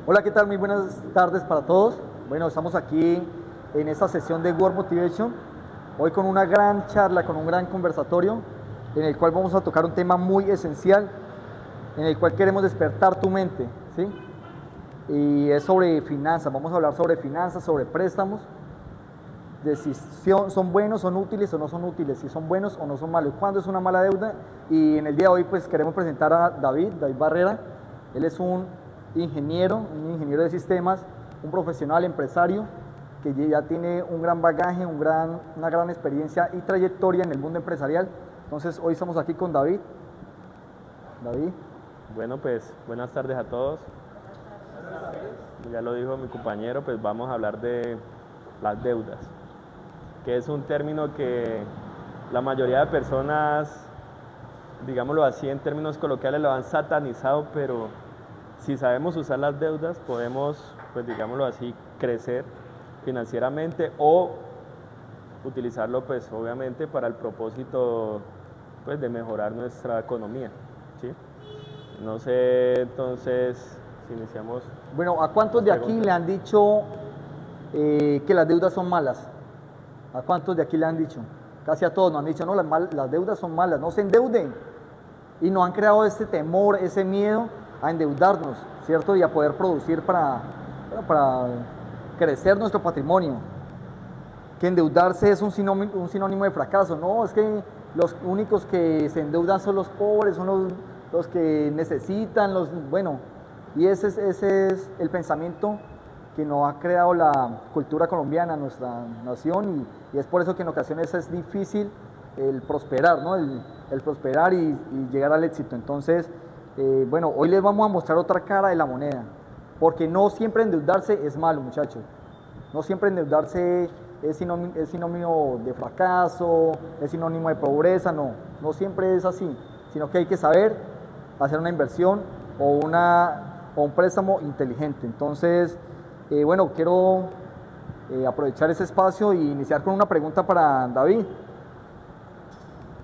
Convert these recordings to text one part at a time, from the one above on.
Hola, ¿qué tal? Muy buenas tardes para todos. Bueno, estamos aquí en esta sesión de World Motivation, hoy con una gran charla, con un gran conversatorio, en el cual vamos a tocar un tema muy esencial, en el cual queremos despertar tu mente, ¿sí? Y es sobre finanzas, vamos a hablar sobre finanzas, sobre préstamos, de si son buenos, son útiles o no son útiles, si son buenos o no son malos, cuándo es una mala deuda. Y en el día de hoy pues queremos presentar a David Barrera. Él es un ingeniero de sistemas, un profesional empresario que ya tiene un gran bagaje, una gran experiencia y trayectoria en el mundo empresarial. Entonces hoy estamos aquí con David. David. Bueno, pues buenas tardes a todos. Ya lo dijo mi compañero, pues vamos a hablar de las deudas, que es un término que la mayoría de personas, digámoslo así en términos coloquiales, lo han satanizado, pero si sabemos usar las deudas podemos, pues digámoslo así, crecer financieramente o utilizarlo pues obviamente para el propósito pues de mejorar nuestra economía, ¿sí? No sé, entonces, si iniciamos... Bueno, ¿a cuántos de aquí le han dicho que las deudas son malas? ¿A cuántos de aquí le han dicho? Casi a todos nos han dicho, no, las deudas son malas, no se endeuden. Y nos han creado este temor, ese miedo a endeudarnos, ¿cierto? Y a poder producir para crecer nuestro patrimonio. Que endeudarse es un sinónimo de fracaso. No, es que los únicos que se endeudan son los pobres, son los que necesitan, bueno, y ese es el pensamiento que nos ha creado la cultura colombiana, nuestra nación, y es por eso que en ocasiones es difícil el prosperar, ¿no? El prosperar y llegar al éxito. Entonces, bueno, hoy les vamos a mostrar otra cara de la moneda, porque no siempre endeudarse es malo, muchachos. No siempre endeudarse es sinónimo de fracaso, es sinónimo de pobreza, no siempre es así, sino que hay que saber hacer una inversión o un préstamo inteligente. Entonces, bueno, quiero aprovechar ese espacio e iniciar con una pregunta para David,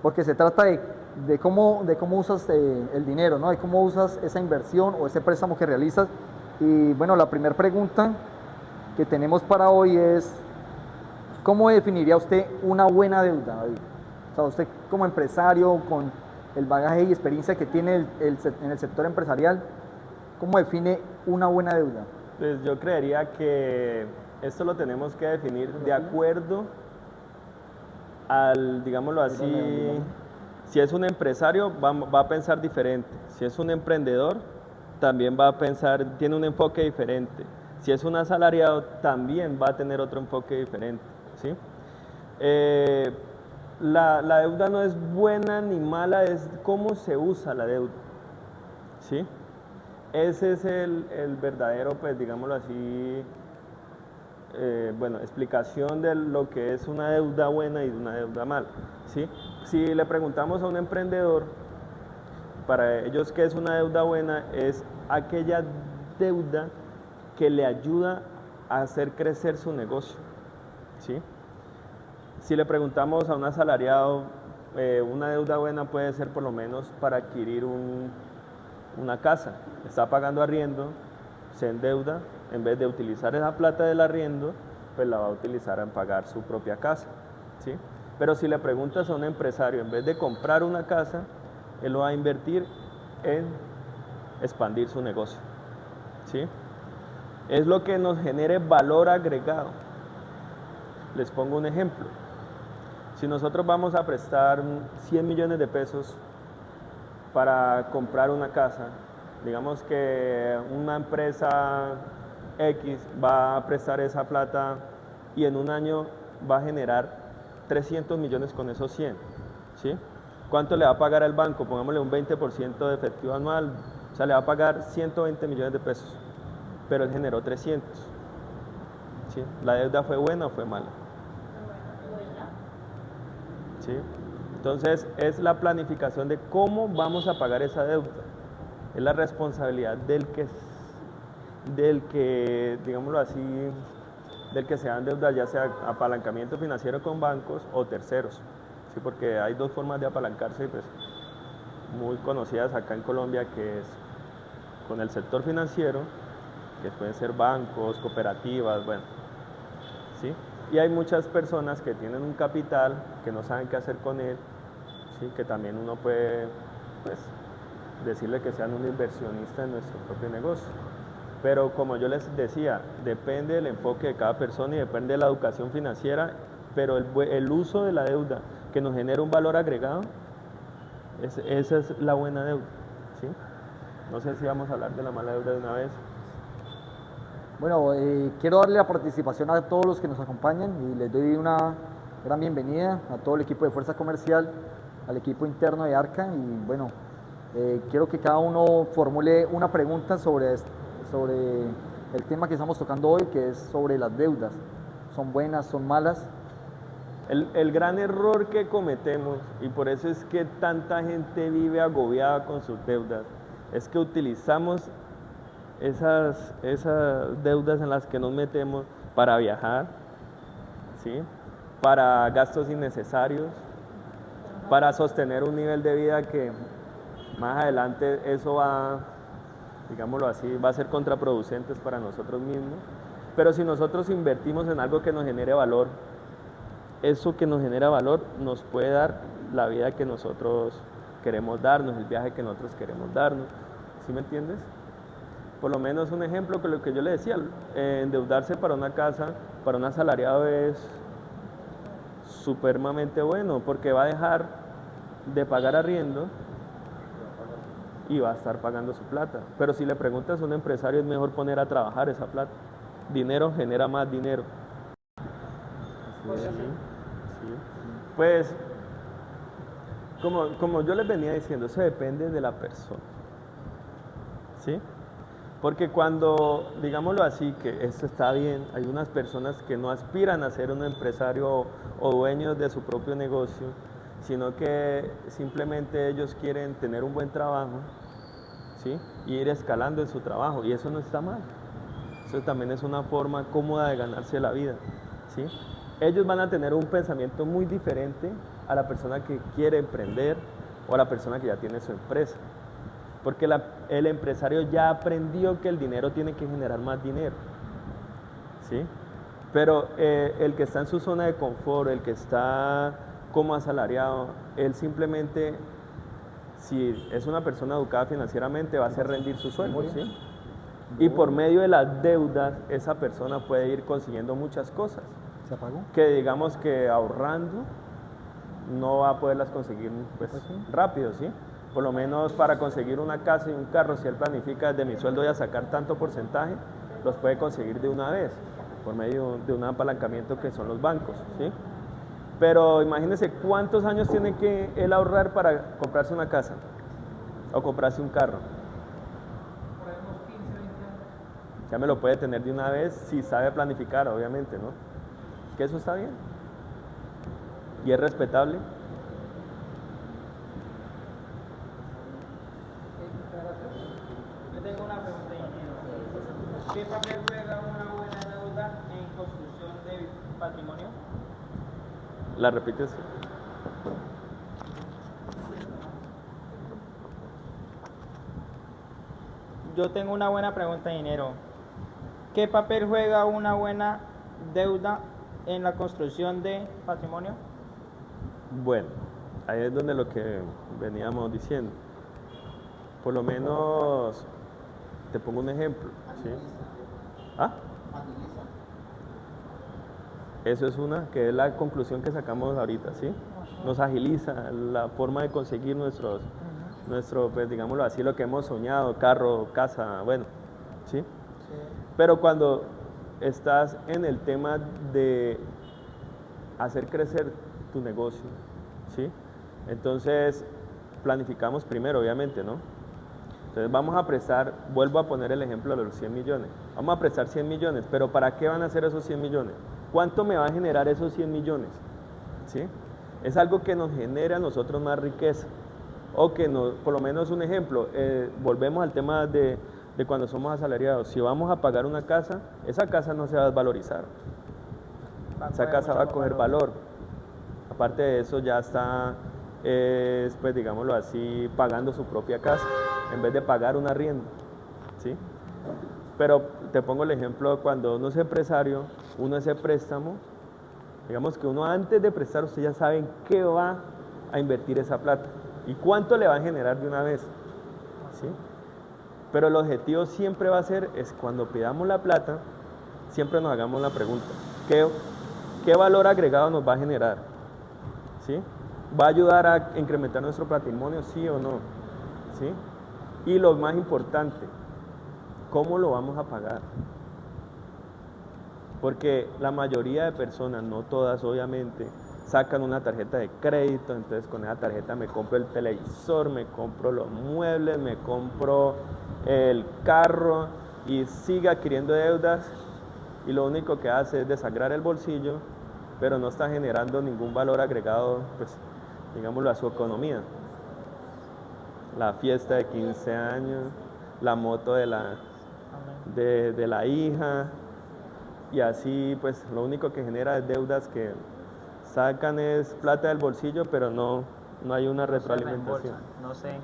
porque se trata de cómo usas el dinero, ¿no? De cómo usas esa inversión o ese préstamo que realizas. Y bueno, la primera pregunta que tenemos para hoy es, ¿cómo definiría usted una buena deuda, David? O sea, usted como empresario, con el bagaje y experiencia que tiene en el sector empresarial, ¿cómo define una buena deuda? Pues yo creería que esto lo tenemos que definir de acuerdo al, digámoslo así, si es un empresario va a pensar diferente, si es un emprendedor también va a pensar, tiene un enfoque diferente, si es un asalariado también va a tener otro enfoque diferente, ¿sí? La deuda no es buena ni mala, es cómo se usa la deuda, ¿sí? Ese es el verdadero, pues digámoslo así, bueno, explicación de lo que es una deuda buena y una deuda mala, ¿sí? Si le preguntamos a un emprendedor, para ellos qué es una deuda buena, es aquella deuda que le ayuda a hacer crecer su negocio, ¿sí? Si le preguntamos a un asalariado, una deuda buena puede ser por lo menos para adquirir una casa, está pagando arriendo, se endeuda, en vez de utilizar esa plata del arriendo, pues la va a utilizar en pagar su propia casa, ¿sí? Pero si le preguntas a un empresario, en vez de comprar una casa, él lo va a invertir en expandir su negocio, ¿sí? Es lo que nos genere valor agregado. Les pongo un ejemplo. Si nosotros vamos a prestar 100 millones de pesos para comprar una casa, digamos que una empresa X va a prestar esa plata y en un año va a generar 300 millones con esos 100, ¿sí? ¿Cuánto le va a pagar al banco? Pongámosle un 20% de efectivo anual, o sea, le va a pagar 120 millones de pesos, pero él generó 300, ¿sí? ¿La deuda fue buena o fue mala? ¿Sí? Entonces es la planificación de cómo vamos a pagar esa deuda. Es la responsabilidad del que, digámoslo así, del que se dan deudas, ya sea apalancamiento financiero con bancos o terceros, ¿sí? Porque hay dos formas de apalancarse, pues, muy conocidas acá en Colombia, que es con el sector financiero que pueden ser bancos, cooperativas, bueno, ¿sí? Y hay muchas personas que tienen un capital, que no saben qué hacer con él, ¿sí? Que también uno puede, pues, decirle que sean un inversionista en nuestro propio negocio. Pero como yo les decía, depende del enfoque de cada persona y depende de la educación financiera, pero el uso de la deuda que nos genera un valor agregado, esa es la buena deuda, ¿sí? No sé si vamos a hablar de la mala deuda de una vez. Bueno, quiero darle la participación a todos los que nos acompañan y les doy una gran bienvenida a todo el equipo de Fuerza Comercial, al equipo interno de Arca y bueno, quiero que cada uno formule una pregunta sobre el tema que estamos tocando hoy, que es sobre las deudas. ¿Son buenas, son malas? El gran error que cometemos, y por eso es que tanta gente vive agobiada con sus deudas, es que utilizamos esas deudas en las que nos metemos para viajar, ¿sí? Para gastos innecesarios, para sostener un nivel de vida que más adelante eso va, digámoslo así, va a ser contraproducente para nosotros mismos. Pero si nosotros invertimos en algo que nos genere valor, eso que nos genera valor nos puede dar la vida que nosotros queremos darnos, el viaje que nosotros queremos darnos. ¿Sí me entiendes? Por lo menos un ejemplo con lo que yo le decía, endeudarse para una casa, para un asalariado es supremamente bueno porque va a dejar de pagar arriendo y va a estar pagando su plata. Pero si le preguntas a un empresario, es mejor poner a trabajar esa plata. Dinero genera más dinero. Sí. Pues, como yo les venía diciendo, eso depende de la persona. ¿Sí? Porque cuando, digámoslo así, que esto está bien, hay unas personas que no aspiran a ser un empresario o dueños de su propio negocio, sino que simplemente ellos quieren tener un buen trabajo, ¿sí? Y ir escalando en su trabajo, y eso no está mal. Eso también es una forma cómoda de ganarse la vida, ¿sí? Ellos van a tener un pensamiento muy diferente a la persona que quiere emprender o a la persona que ya tiene su empresa. Porque el empresario ya aprendió que el dinero tiene que generar más dinero, ¿sí? Pero el que está en su zona de confort, el que está como asalariado, él simplemente, si es una persona educada financieramente, va a hacer rendir su sueldo, ¿sí? Y por medio de las deudas, esa persona puede ir consiguiendo muchas cosas. ¿Se apagó? Que digamos que ahorrando no va a poderlas conseguir pues, rápido, ¿sí? Por lo menos para conseguir una casa y un carro, si él planifica desde mi sueldo ya sacar tanto porcentaje, los puede conseguir de una vez, por medio de un apalancamiento que son los bancos, ¿sí? Pero imagínense cuántos años tiene que él ahorrar para comprarse una casa o comprarse un carro. Por ahí unos 15, 20 años. Ya me lo puede tener de una vez si sabe planificar, obviamente, ¿no? Que eso está bien. Y es respetable. Yo tengo una pregunta, ingeniero. ¿Qué papel juega una buena deuda en construcción de patrimonio? ¿La repites? Yo tengo una buena pregunta, ingeniero. ¿Qué papel juega una buena deuda en la construcción de patrimonio? Bueno, ahí es donde lo que veníamos diciendo. Por lo menos, te pongo un ejemplo, ¿sí? ¿Ah? Eso es una, que es la conclusión que sacamos ahorita, ¿sí? Nos agiliza la forma de conseguir nuestro, pues digámoslo así, lo que hemos soñado, carro, casa, bueno, ¿sí? Pero cuando estás en el tema de hacer crecer tu negocio, ¿sí? Entonces, planificamos primero, obviamente, ¿no? Entonces vamos a prestar, vuelvo a poner el ejemplo de los 100 millones. Vamos a prestar 100 millones, pero ¿para qué van a ser esos 100 millones? ¿Cuánto me va a generar esos 100 millones? ¿Sí? Es algo que nos genera a nosotros más riqueza. O que nos, por lo menos un ejemplo, volvemos al tema de cuando somos asalariados. Si vamos a pagar una casa, esa casa no se va a desvalorizar. Esa casa va a coger valor. Aparte de eso ya está, pues digámoslo así, pagando su propia casa en vez de pagar un arriendo, ¿sí? Pero te pongo el ejemplo, cuando uno es empresario, uno hace préstamo, digamos que uno antes de prestar, usted ya sabe en qué va a invertir esa plata y cuánto le va a generar de una vez, ¿sí? Pero el objetivo siempre va a ser, es cuando pidamos la plata, siempre nos hagamos la pregunta, ¿qué valor agregado nos va a generar? ¿Sí? ¿Va a ayudar a incrementar nuestro patrimonio, sí o no? ¿Sí? Y lo más importante, ¿cómo lo vamos a pagar? Porque la mayoría de personas, no todas obviamente, sacan una tarjeta de crédito, entonces con esa tarjeta me compro el televisor, me compro los muebles, me compro el carro y sigue adquiriendo deudas y lo único que hace es desangrar el bolsillo, pero no está generando ningún valor agregado, pues, digámoslo, a su economía. La fiesta de 15 años, la moto de la hija, y así pues lo único que genera es deudas que sacan es plata del bolsillo, pero no hay una retroalimentación. No sé.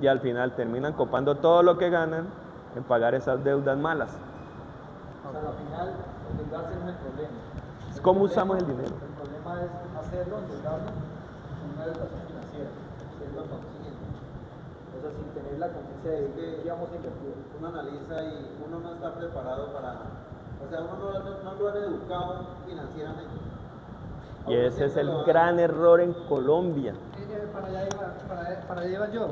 Y al final terminan copando todo lo que ganan en pagar esas deudas malas. O sea, al final, endeudarse no es el problema. Es cómo usamos el dinero. El problema es hacerlo, endeudarnos, con una educación financiera, que es lo consciente. O sea, sin tener la conciencia de qué vamos a invertir. Uno analiza y uno no está preparado para, o sea, uno no lo han educado financieramente. Y ese es el gran error en Colombia. Para allá iba yo,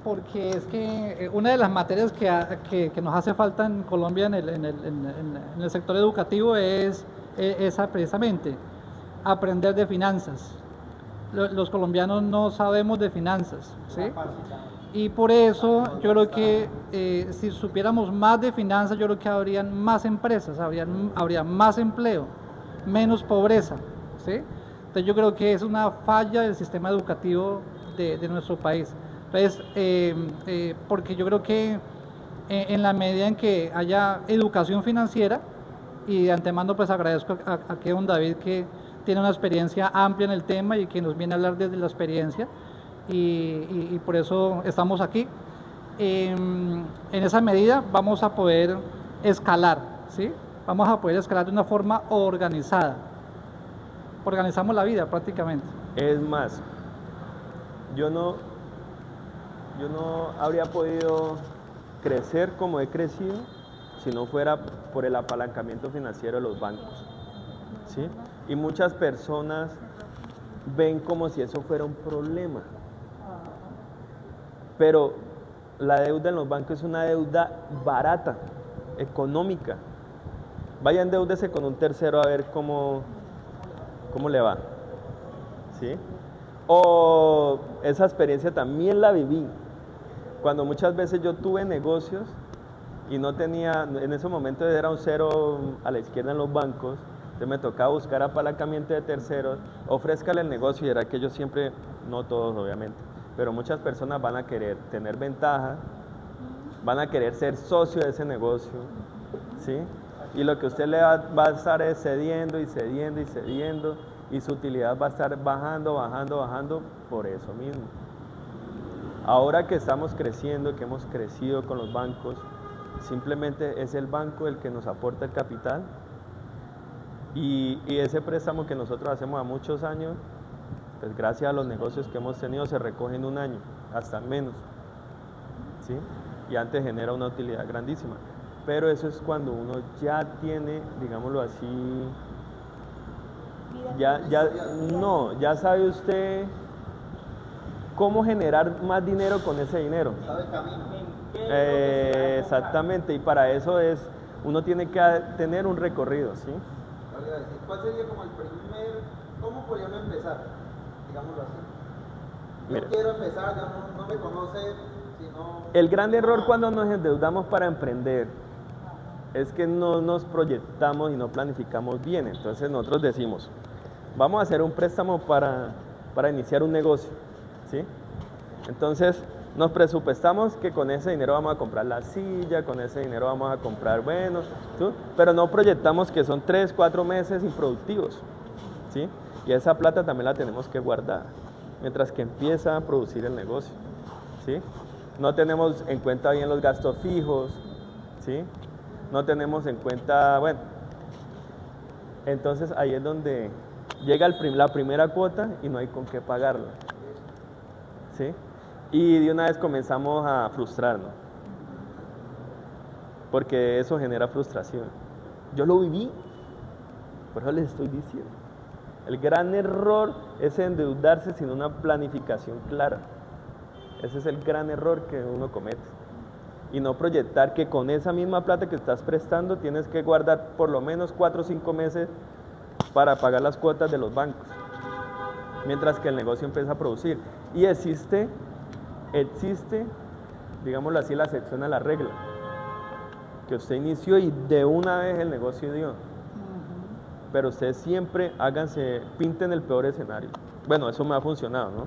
porque es que una de las materias que nos hace falta en Colombia en el sector educativo es esa precisamente, aprender de finanzas. Los colombianos no sabemos de finanzas, ¿sí? Y por eso yo creo que si supiéramos más de finanzas, yo creo que habrían más empresas, habría más empleo, menos pobreza, ¿sí? Entonces yo creo que es una falla del sistema educativo de nuestro país. Entonces, porque yo creo que en la medida en que haya educación financiera, y de antemano pues agradezco a don David, que tiene una experiencia amplia en el tema y que nos viene a hablar desde la experiencia, y por eso estamos aquí. En esa medida vamos a poder escalar, ¿sí? Vamos a poder escalar de una forma organizada. Organizamos la vida prácticamente. Es más, yo no habría podido crecer como he crecido si no fuera por el apalancamiento financiero de los bancos, ¿sí? Y muchas personas ven como si eso fuera un problema. Pero la deuda en los bancos es una deuda barata, económica. Vaya, endeúdese con un tercero a ver cómo le va, ¿sí? O esa experiencia también la viví cuando muchas veces yo tuve negocios y no tenía, en ese momento era un cero a la izquierda en los bancos, entonces me tocaba buscar apalancamiento de terceros, ofrézcale el negocio, y era que yo siempre, no todos obviamente, pero muchas personas van a querer tener ventaja, van a querer ser socio de ese negocio, ¿sí? Y lo que usted le va a estar es cediendo y cediendo y cediendo, y su utilidad va a estar bajando por eso mismo. Ahora que estamos creciendo, que hemos crecido con los bancos, simplemente es el banco el que nos aporta el capital, y ese préstamo que nosotros hacemos a muchos años, pues gracias a los negocios que hemos tenido se recoge en un año, hasta menos, ¿sí? Y antes genera una utilidad grandísima. Pero eso es cuando uno ya tiene, digámoslo así, ya sabe usted cómo generar más dinero con ese dinero. Sabe el camino. Exactamente, y para eso uno tiene que tener un recorrido, ¿sí? ¿Cuál sería como el primer, cómo podríamos empezar? Digámoslo así. Yo Mira, quiero empezar, ya no me conoce, sino... el gran error cuando nos endeudamos para emprender es que no nos proyectamos y no planificamos bien. Entonces nosotros decimos, vamos a hacer un préstamo para iniciar un negocio, ¿sí? Entonces nos presupuestamos que con ese dinero vamos a comprar la silla, con ese dinero vamos a comprar, bueno, ¿sí? Pero no proyectamos que son 3, 4 meses improductivos, ¿sí? Y esa plata también la tenemos que guardar mientras que empieza a producir el negocio, ¿sí? No tenemos en cuenta bien los gastos fijos, ¿sí? no tenemos en cuenta, bueno, entonces ahí es donde llega la primera cuota y no hay con qué pagarla, ¿sí? Y de una vez comenzamos a frustrarnos, porque eso genera frustración. Yo lo viví, por eso les estoy diciendo. El gran error es endeudarse sin una planificación clara. Ese es el gran error que uno comete. Y no proyectar que con esa misma plata que estás prestando tienes que guardar por lo menos 4 o 5 meses para pagar las cuotas de los bancos, mientras que el negocio empieza a producir. Y existe, digámoslo así, la excepción a la regla, que usted inició y de una vez el negocio dio. Pero ustedes siempre pinten el peor escenario. Bueno, eso me ha funcionado, ¿no?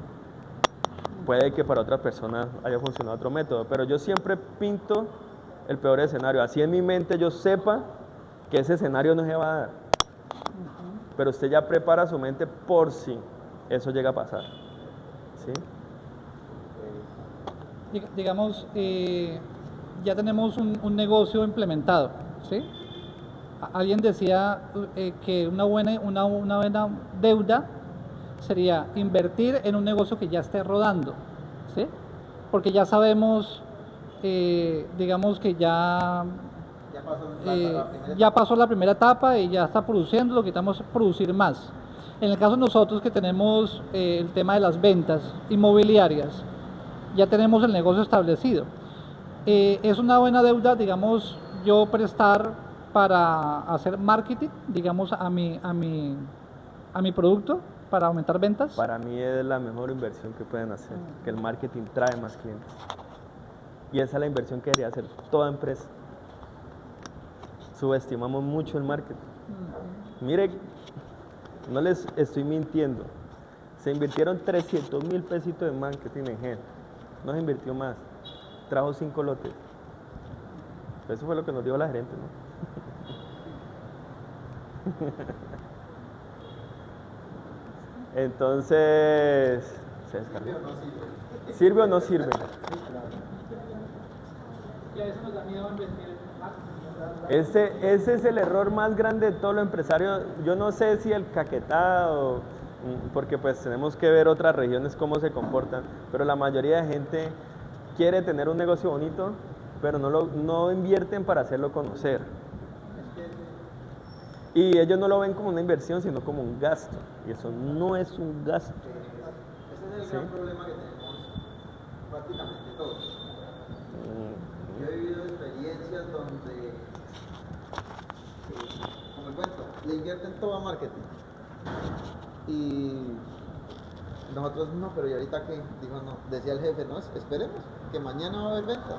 Puede que para otra persona haya funcionado otro método, pero yo siempre pinto el peor escenario. Así en mi mente yo sepa que ese escenario no se va a dar. Pero usted ya prepara su mente por si eso llega a pasar. ¿Sí? Digamos, ya tenemos un negocio implementado, ¿sí? Alguien decía que una buena deuda sería invertir en un negocio que ya esté rodando, ¿sí? Porque ya sabemos, digamos que ya pasó la primera etapa y ya está produciendo, lo que necesitamos es producir más. En el caso de nosotros que tenemos el tema de las ventas inmobiliarias, ya tenemos el negocio establecido. Es una buena deuda, digamos, yo prestar para hacer marketing, digamos, a mi producto, para aumentar ventas. Para mí es la mejor inversión que pueden hacer, que el marketing trae más clientes. Y esa es la inversión que debería hacer toda empresa. Subestimamos mucho el marketing. Mire, no les estoy mintiendo. Se invirtieron 300,000 pesitos en marketing en GEN. No se invirtió más. Trajo 5 lotes. Eso fue lo que nos dio la gerente, ¿no? Entonces, ¿se descargó? ¿Sirve o no sirve? Y a veces nos da miedo invertir en Ese es el error más grande de todo lo empresario. Yo no sé si el Caquetá porque pues tenemos que ver otras regiones cómo se comportan, pero la mayoría de gente quiere tener un negocio bonito, pero no invierten para hacerlo conocer. Y ellos no lo ven como una inversión, sino como un gasto. Y eso no es un gasto. Ese es el gran problema que tenemos prácticamente todos. Yo he vivido experiencias donde, como el cuento, le invierten todo a marketing. Y nosotros no, pero ¿y ahorita qué? Dijo no. Decía el jefe, no, esperemos, que mañana va a haber venta.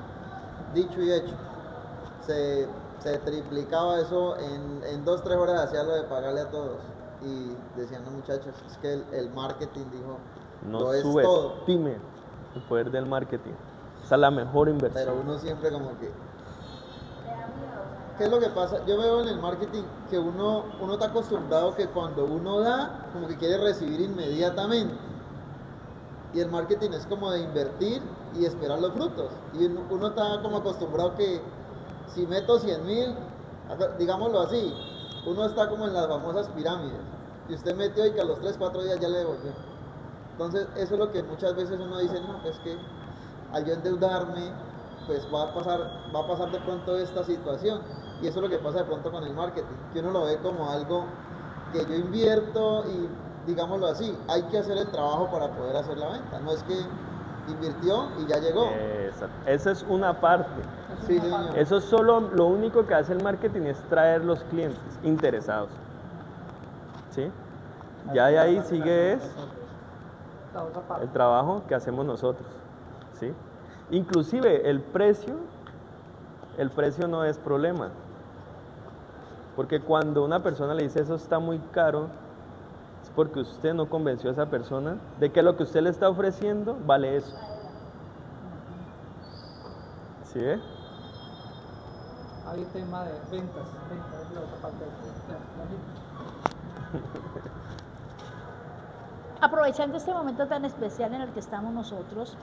Dicho y hecho. Se triplicaba eso en 2-3 horas, hacía lo de pagarle a todos. Y decían los muchachos, es que el marketing dijo, no lo es todo. subestime el poder del marketing. Esa es la mejor inversión. Pero uno siempre como que... ¿Qué es lo que pasa? Yo veo en el marketing que uno está acostumbrado que cuando uno da, como que quiere recibir inmediatamente. Y el marketing es como de invertir y esperar los frutos. Y uno está como acostumbrado que si meto 100,000, digámoslo así, uno está como en las famosas pirámides. Y usted metió y que a los 3-4 días ya le devolvió. Entonces eso es lo que muchas veces uno dice, no, es que al yo endeudarme, pues va a pasar de pronto esta situación. Y eso es lo que pasa de pronto con el marketing, que uno lo ve como algo que yo invierto y digámoslo así, hay que hacer el trabajo para poder hacer la venta. No es que invirtió y ya llegó. Esa es una parte. Sí, señor. Eso es solo lo único que hace el marketing es traer los clientes interesados. ¿Sí? Ya de ahí sigue la otra parte. el trabajo que hacemos nosotros. ¿Sí? Inclusive el precio no es problema. Porque cuando una persona le dice eso está muy caro, es porque usted no convenció a esa persona de que lo que usted le está ofreciendo vale eso. ¿Sí ve? Hay tema de ventas es la otra parte. Aprovechando este momento tan especial en el que estamos nosotros,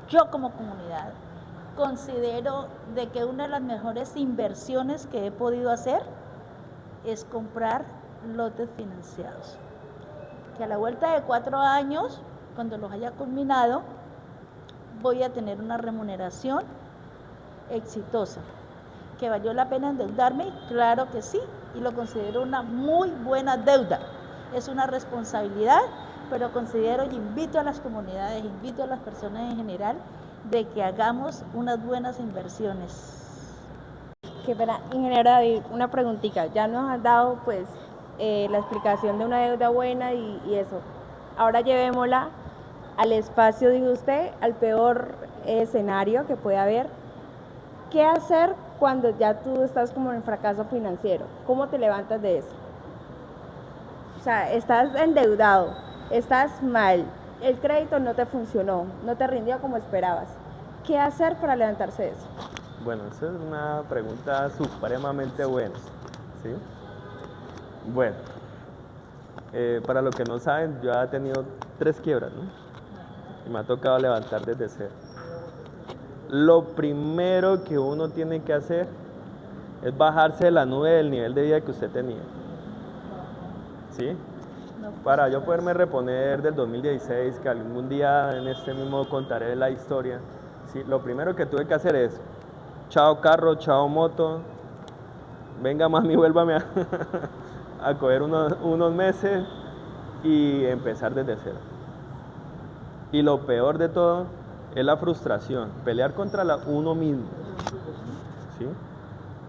yo como comunidad considero de que una de las mejores inversiones que he podido hacer es comprar lotes financiados. Que a la vuelta de 4 años, cuando los haya culminado, voy a tener una remuneración exitosa. ¿Que valió la pena endeudarme? Claro que sí, y lo considero una muy buena deuda. Es una responsabilidad, pero considero y invito a las comunidades, invito a las personas en general, de que hagamos unas buenas inversiones. Qué pena, ingeniero David, una preguntita. Ya nos has dado pues la explicación de una deuda buena y eso. Ahora llevémosla al espacio, dijo usted, al peor escenario que puede haber. ¿Qué hacer cuando ya tú estás como en fracaso financiero? ¿Cómo te levantas de eso? O sea, estás endeudado, estás mal, el crédito no te funcionó, no te rindió como esperabas. ¿Qué hacer para levantarse de eso? Bueno, esa es una pregunta supremamente buena, ¿sí? Bueno, para los que no saben, yo he tenido 3 quiebras, ¿no? Y me ha tocado levantar desde cero. Lo primero que uno tiene que hacer es bajarse de la nube del nivel de vida que usted tenía, ¿sí? Para yo poderme reponer del 2016, que algún día en este mismo contaré la historia, ¿sí? Lo primero que tuve que hacer es, chao carro, chao moto, venga mami, vuélvame a coger unos meses y empezar desde cero. Y lo peor de todo es la frustración, pelear contra uno mismo, ¿sí?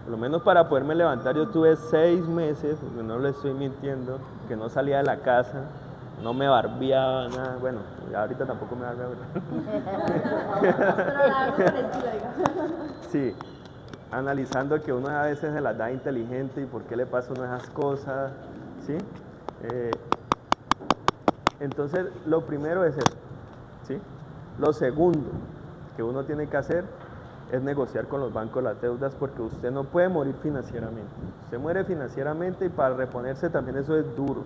Por lo menos para poderme levantar yo tuve 6 meses, no le estoy mintiendo, que no salía de la casa, no me barbeaba, nada, bueno, ahorita tampoco me barbeo. Sí, analizando que uno a veces se las da inteligente y por qué le pasa a uno esas cosas, ¿sí? Entonces, lo primero es eso, ¿sí? Lo segundo que uno tiene que hacer es negociar con los bancos las deudas, porque usted no puede morir financieramente. Usted muere financieramente y para reponerse también eso es duro,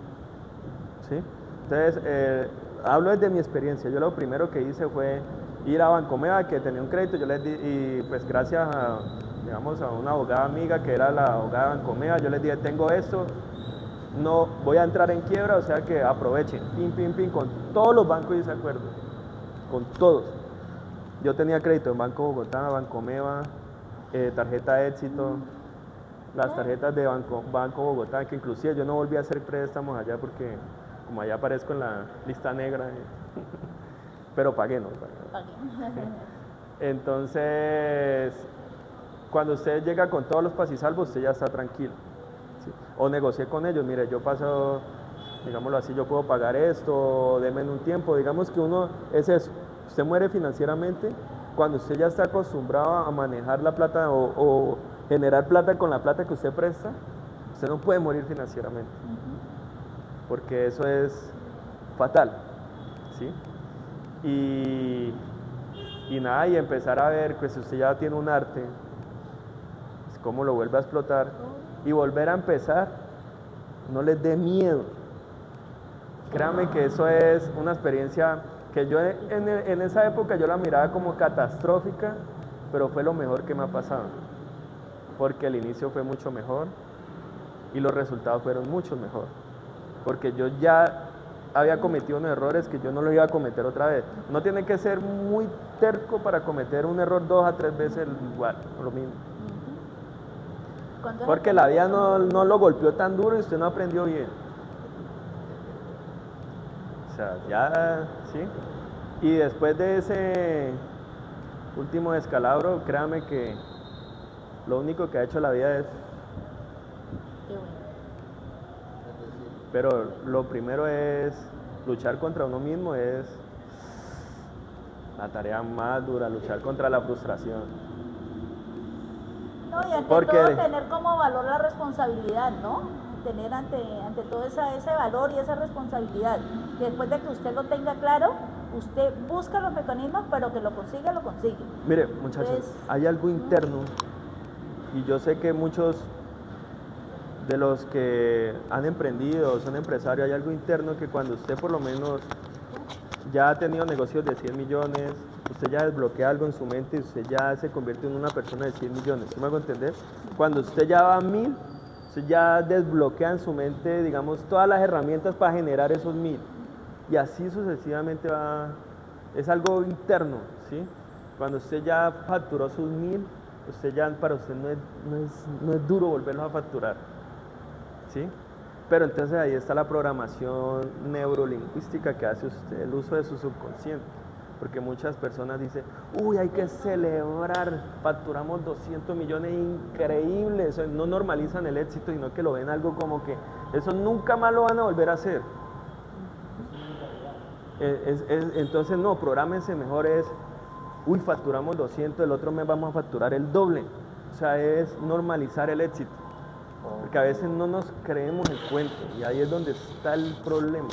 ¿sí? Entonces, hablo desde mi experiencia. Yo lo primero que hice fue ir a Bancomeva, que tenía un crédito, yo les di, y pues gracias a, digamos, a una abogada amiga que era la abogada de Bancomeva, yo les dije, tengo esto, no voy a entrar en quiebra, o sea que aprovechen, pin, con todos los bancos hice acuerdo, con todos. Yo tenía crédito en Banco Bogotá, Bancomeva, tarjeta Éxito, las tarjetas de Banco Bogotá, que inclusive yo no volví a hacer préstamos allá porque como allá aparezco en la lista negra, pero pagué, ¿no? Entonces, cuando usted llega con todos los pasisalvos, usted ya está tranquilo, ¿sí? O negocié con ellos, mire, yo paso, digámoslo así, yo puedo pagar esto, denme en un tiempo, digamos que uno es eso, usted muere financieramente cuando usted ya está acostumbrado a manejar la plata o generar plata con la plata que usted presta, usted no puede morir financieramente, porque eso es fatal, ¿sí? Y nada, y empezar a ver, pues usted ya tiene un arte, pues, cómo lo vuelve a explotar y volver a empezar, no les dé miedo. Créanme que eso es una experiencia que yo en esa época yo la miraba como catastrófica, pero fue lo mejor que me ha pasado, porque el inicio fue mucho mejor y los resultados fueron mucho mejor, porque yo ya había cometido unos errores que yo no los iba a cometer otra vez. No tiene que ser muy terco para cometer un error 2 a 3 veces igual, lo mismo. Porque la vida no lo golpeó tan duro y usted no aprendió bien. O sea, ya, ¿sí? Y después de ese último descalabro, créame que lo único que ha hecho la vida es... Pero lo primero es luchar contra uno mismo, es la tarea más dura, luchar contra la frustración. No, y ante todo tener como valor la responsabilidad, ¿no? Tener ante todo ese valor y esa responsabilidad, que después de que usted lo tenga claro, usted busca los mecanismos, pero que lo consigue, lo consigue. Mire, muchachos, entonces, hay algo interno, y yo sé que muchos de los que han emprendido, son empresarios, hay algo interno que cuando usted por lo menos ya ha tenido negocios de 100 millones, usted ya desbloquea algo en su mente y usted ya se convierte en una persona de 100 millones. ¿Sí me hago entender? Cuando usted ya va a 1000, usted ya desbloquea en su mente, digamos, todas las herramientas para generar esos 1000. Y así sucesivamente va, es algo interno, ¿sí? Cuando usted ya facturó sus 1000, usted ya, para usted no es duro volverlos a facturar, ¿sí? Pero entonces ahí está la programación neurolingüística que hace usted, el uso de su subconsciente. Porque muchas personas dicen, uy, hay que celebrar, facturamos 200 millones, increíble. Eso, no normalizan el éxito, sino que lo ven algo como que eso nunca más lo van a volver a hacer. Entonces no, prográmense mejor es, uy, facturamos 200, el otro mes vamos a facturar el doble. O sea, es normalizar el éxito. Porque a veces no nos creemos el cuento y ahí es donde está el problema.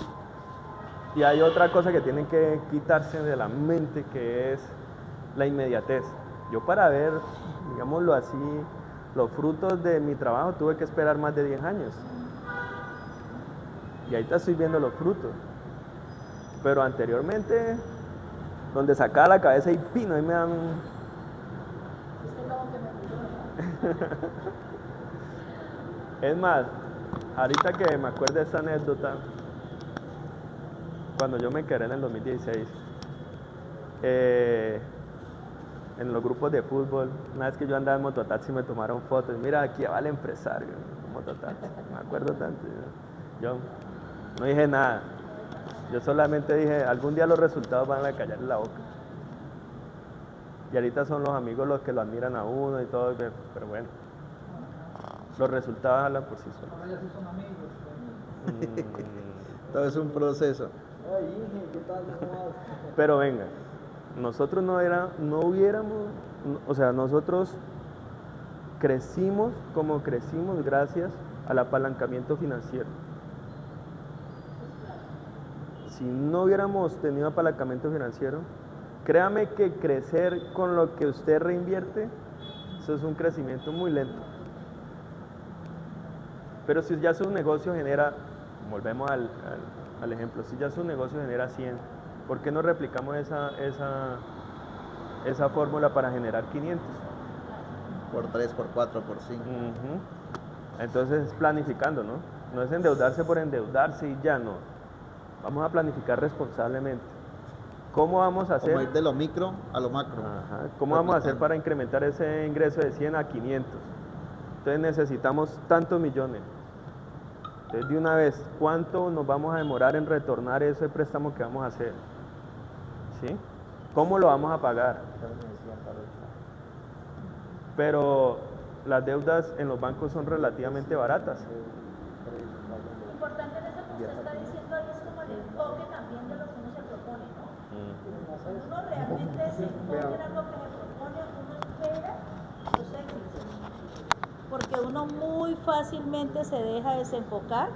Y hay otra cosa que tienen que quitarse de la mente, que es la inmediatez. Yo para ver, digámoslo así, los frutos de mi trabajo tuve que esperar más de 10 años. Y ahorita estoy viendo los frutos. Pero anteriormente, donde sacaba la cabeza y pino, ahí me dan... Es más, ahorita que me acuerdo de esa anécdota, cuando yo me quedé en el 2016, en los grupos de fútbol, una vez que yo andaba en mototaxi me tomaron fotos, mira, aquí va el empresario, mototaxi, me acuerdo tanto. Yo no dije nada, yo solamente dije, algún día los resultados van a callar la boca. Y ahorita son los amigos los que lo admiran a uno y todo, pero bueno. Los resultados hablan por sí solos. Ahora ya sí son amigos. Todo es un proceso. Pero venga, nosotros no hubiéramos, o sea, nosotros crecimos como crecimos gracias al apalancamiento financiero. Si no hubiéramos tenido apalancamiento financiero, créame que crecer con lo que usted reinvierte, eso es un crecimiento muy lento. Pero si ya su negocio genera, volvemos al ejemplo, si ya su negocio genera 100, ¿por qué no replicamos esa fórmula para generar 500? Por 3, por 4, por 5. Entonces es planificando, ¿no? No es endeudarse por endeudarse y ya no. Vamos a planificar responsablemente. ¿Cómo vamos a hacer? Como ir de lo micro a lo macro. Ajá. ¿Cómo vamos a hacer para incrementar ese ingreso de 100 a 500? Entonces necesitamos tantos millones. Entonces de una vez, ¿cuánto nos vamos a demorar en retornar ese préstamo que vamos a hacer? ¿Sí? ¿Cómo lo vamos a pagar? Pero las deudas en los bancos son relativamente baratas. Lo importante en eso que usted está diciendo ahí es como el enfoque también de lo que uno se propone, ¿no? Cuando uno realmente se enfoca en algo que se propone, uno espera los éxitos. Porque uno muy fácilmente se deja desenfocar,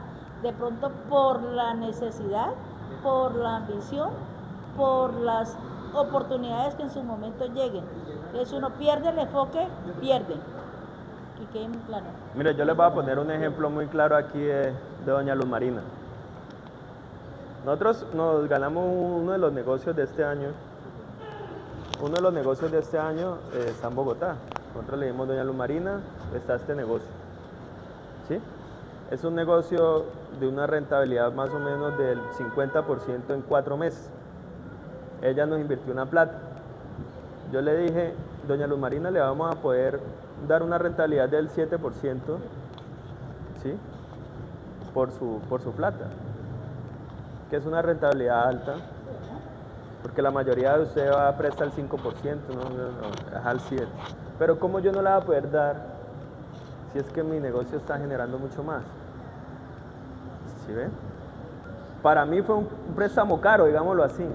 de pronto por la necesidad, por la ambición, por las oportunidades que en su momento lleguen. Entonces uno pierde el enfoque, pierde. Y quede muy claro. Mire, yo les voy a poner un ejemplo muy claro aquí de doña Luz Marina. Nosotros nos ganamos uno de los negocios de este año. Uno de los negocios de este año está en Bogotá. Nosotros le dimos doña Luz Marina, está este negocio. ¿Sí? Es un negocio de una rentabilidad más o menos del 50% en 4 meses. Ella nos invirtió una plata. Yo le dije, doña Luz Marina, le vamos a poder dar una rentabilidad del 7%, ¿sí? Por su plata, que es una rentabilidad alta, porque la mayoría de usted va a prestar el 5%, no, es al 7%. Pero ¿cómo yo no la voy a poder dar si es que mi negocio está generando mucho más? ¿Sí ven? Para mí fue un préstamo caro, digámoslo así.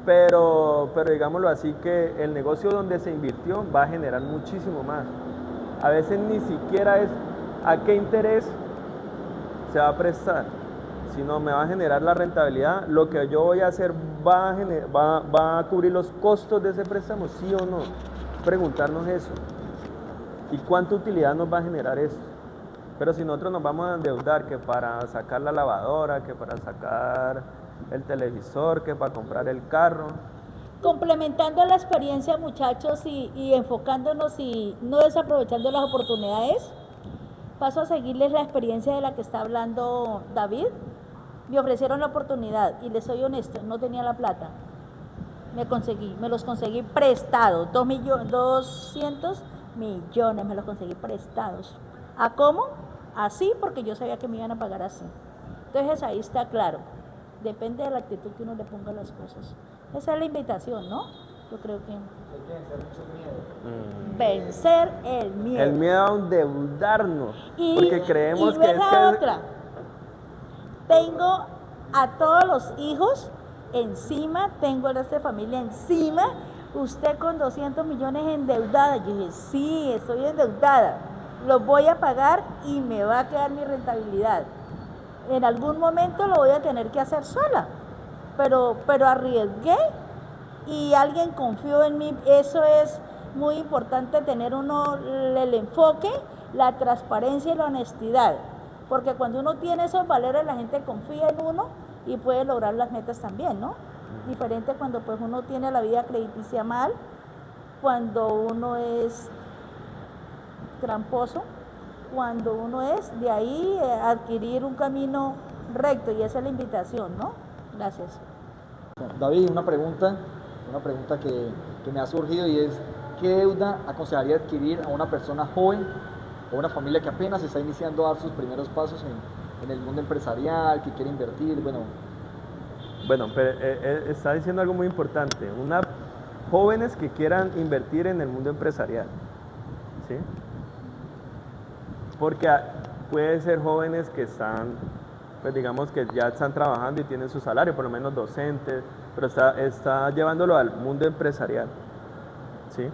Pero digámoslo así que el negocio donde se invirtió va a generar muchísimo más. A veces ni siquiera es a qué interés se va a prestar, sino me va a generar la rentabilidad. Lo que yo voy a hacer va a cubrir los costos de ese préstamo, ¿sí o no? Preguntarnos eso. ¿Y cuánta utilidad nos va a generar eso? Pero si nosotros nos vamos a endeudar que para sacar la lavadora, que para sacar el televisor, que para comprar el carro. Complementando la experiencia, muchachos, y enfocándonos y no desaprovechando las oportunidades, paso a seguirles la experiencia de la que está hablando David. Me ofrecieron la oportunidad y les soy honesto, no tenía la plata. Me los conseguí prestados, 200 millones me los conseguí prestados. ¿A cómo? Así, porque yo sabía que me iban a pagar así. Entonces ahí está claro, depende de la actitud que uno le ponga a las cosas. Esa es la invitación, ¿no? Yo creo que vencer el miedo. El miedo a endeudarnos, porque creemos y que es la que... otra. Tengo a todos los hijos encima, tengo el resto de familia encima. Usted con 200 millones endeudada. Yo dije, sí, estoy endeudada. Los voy a pagar y me va a quedar mi rentabilidad. En algún momento lo voy a tener que hacer sola, pero arriesgué y alguien confió en mí. Eso es muy importante, tener uno el enfoque, la transparencia y la honestidad, porque cuando uno tiene esos valores, la gente confía en uno y puede lograr las metas también, ¿no? Diferente cuando pues uno tiene la vida crediticia mal, cuando uno es tramposo, cuando uno es de ahí adquirir un camino recto, y esa es la invitación, ¿no? Gracias. David, una pregunta que me ha surgido, y es, ¿qué deuda aconsejaría adquirir a una persona joven o una familia que apenas está iniciando a dar sus primeros pasos en el mundo empresarial, que quiere invertir? Bueno, pero está diciendo algo muy importante. Jóvenes que quieran invertir en el mundo empresarial, ¿sí? Porque puede ser jóvenes que están, pues digamos que ya están trabajando y tienen su salario, por lo menos docentes, pero está llevándolo al mundo empresarial, ¿sí?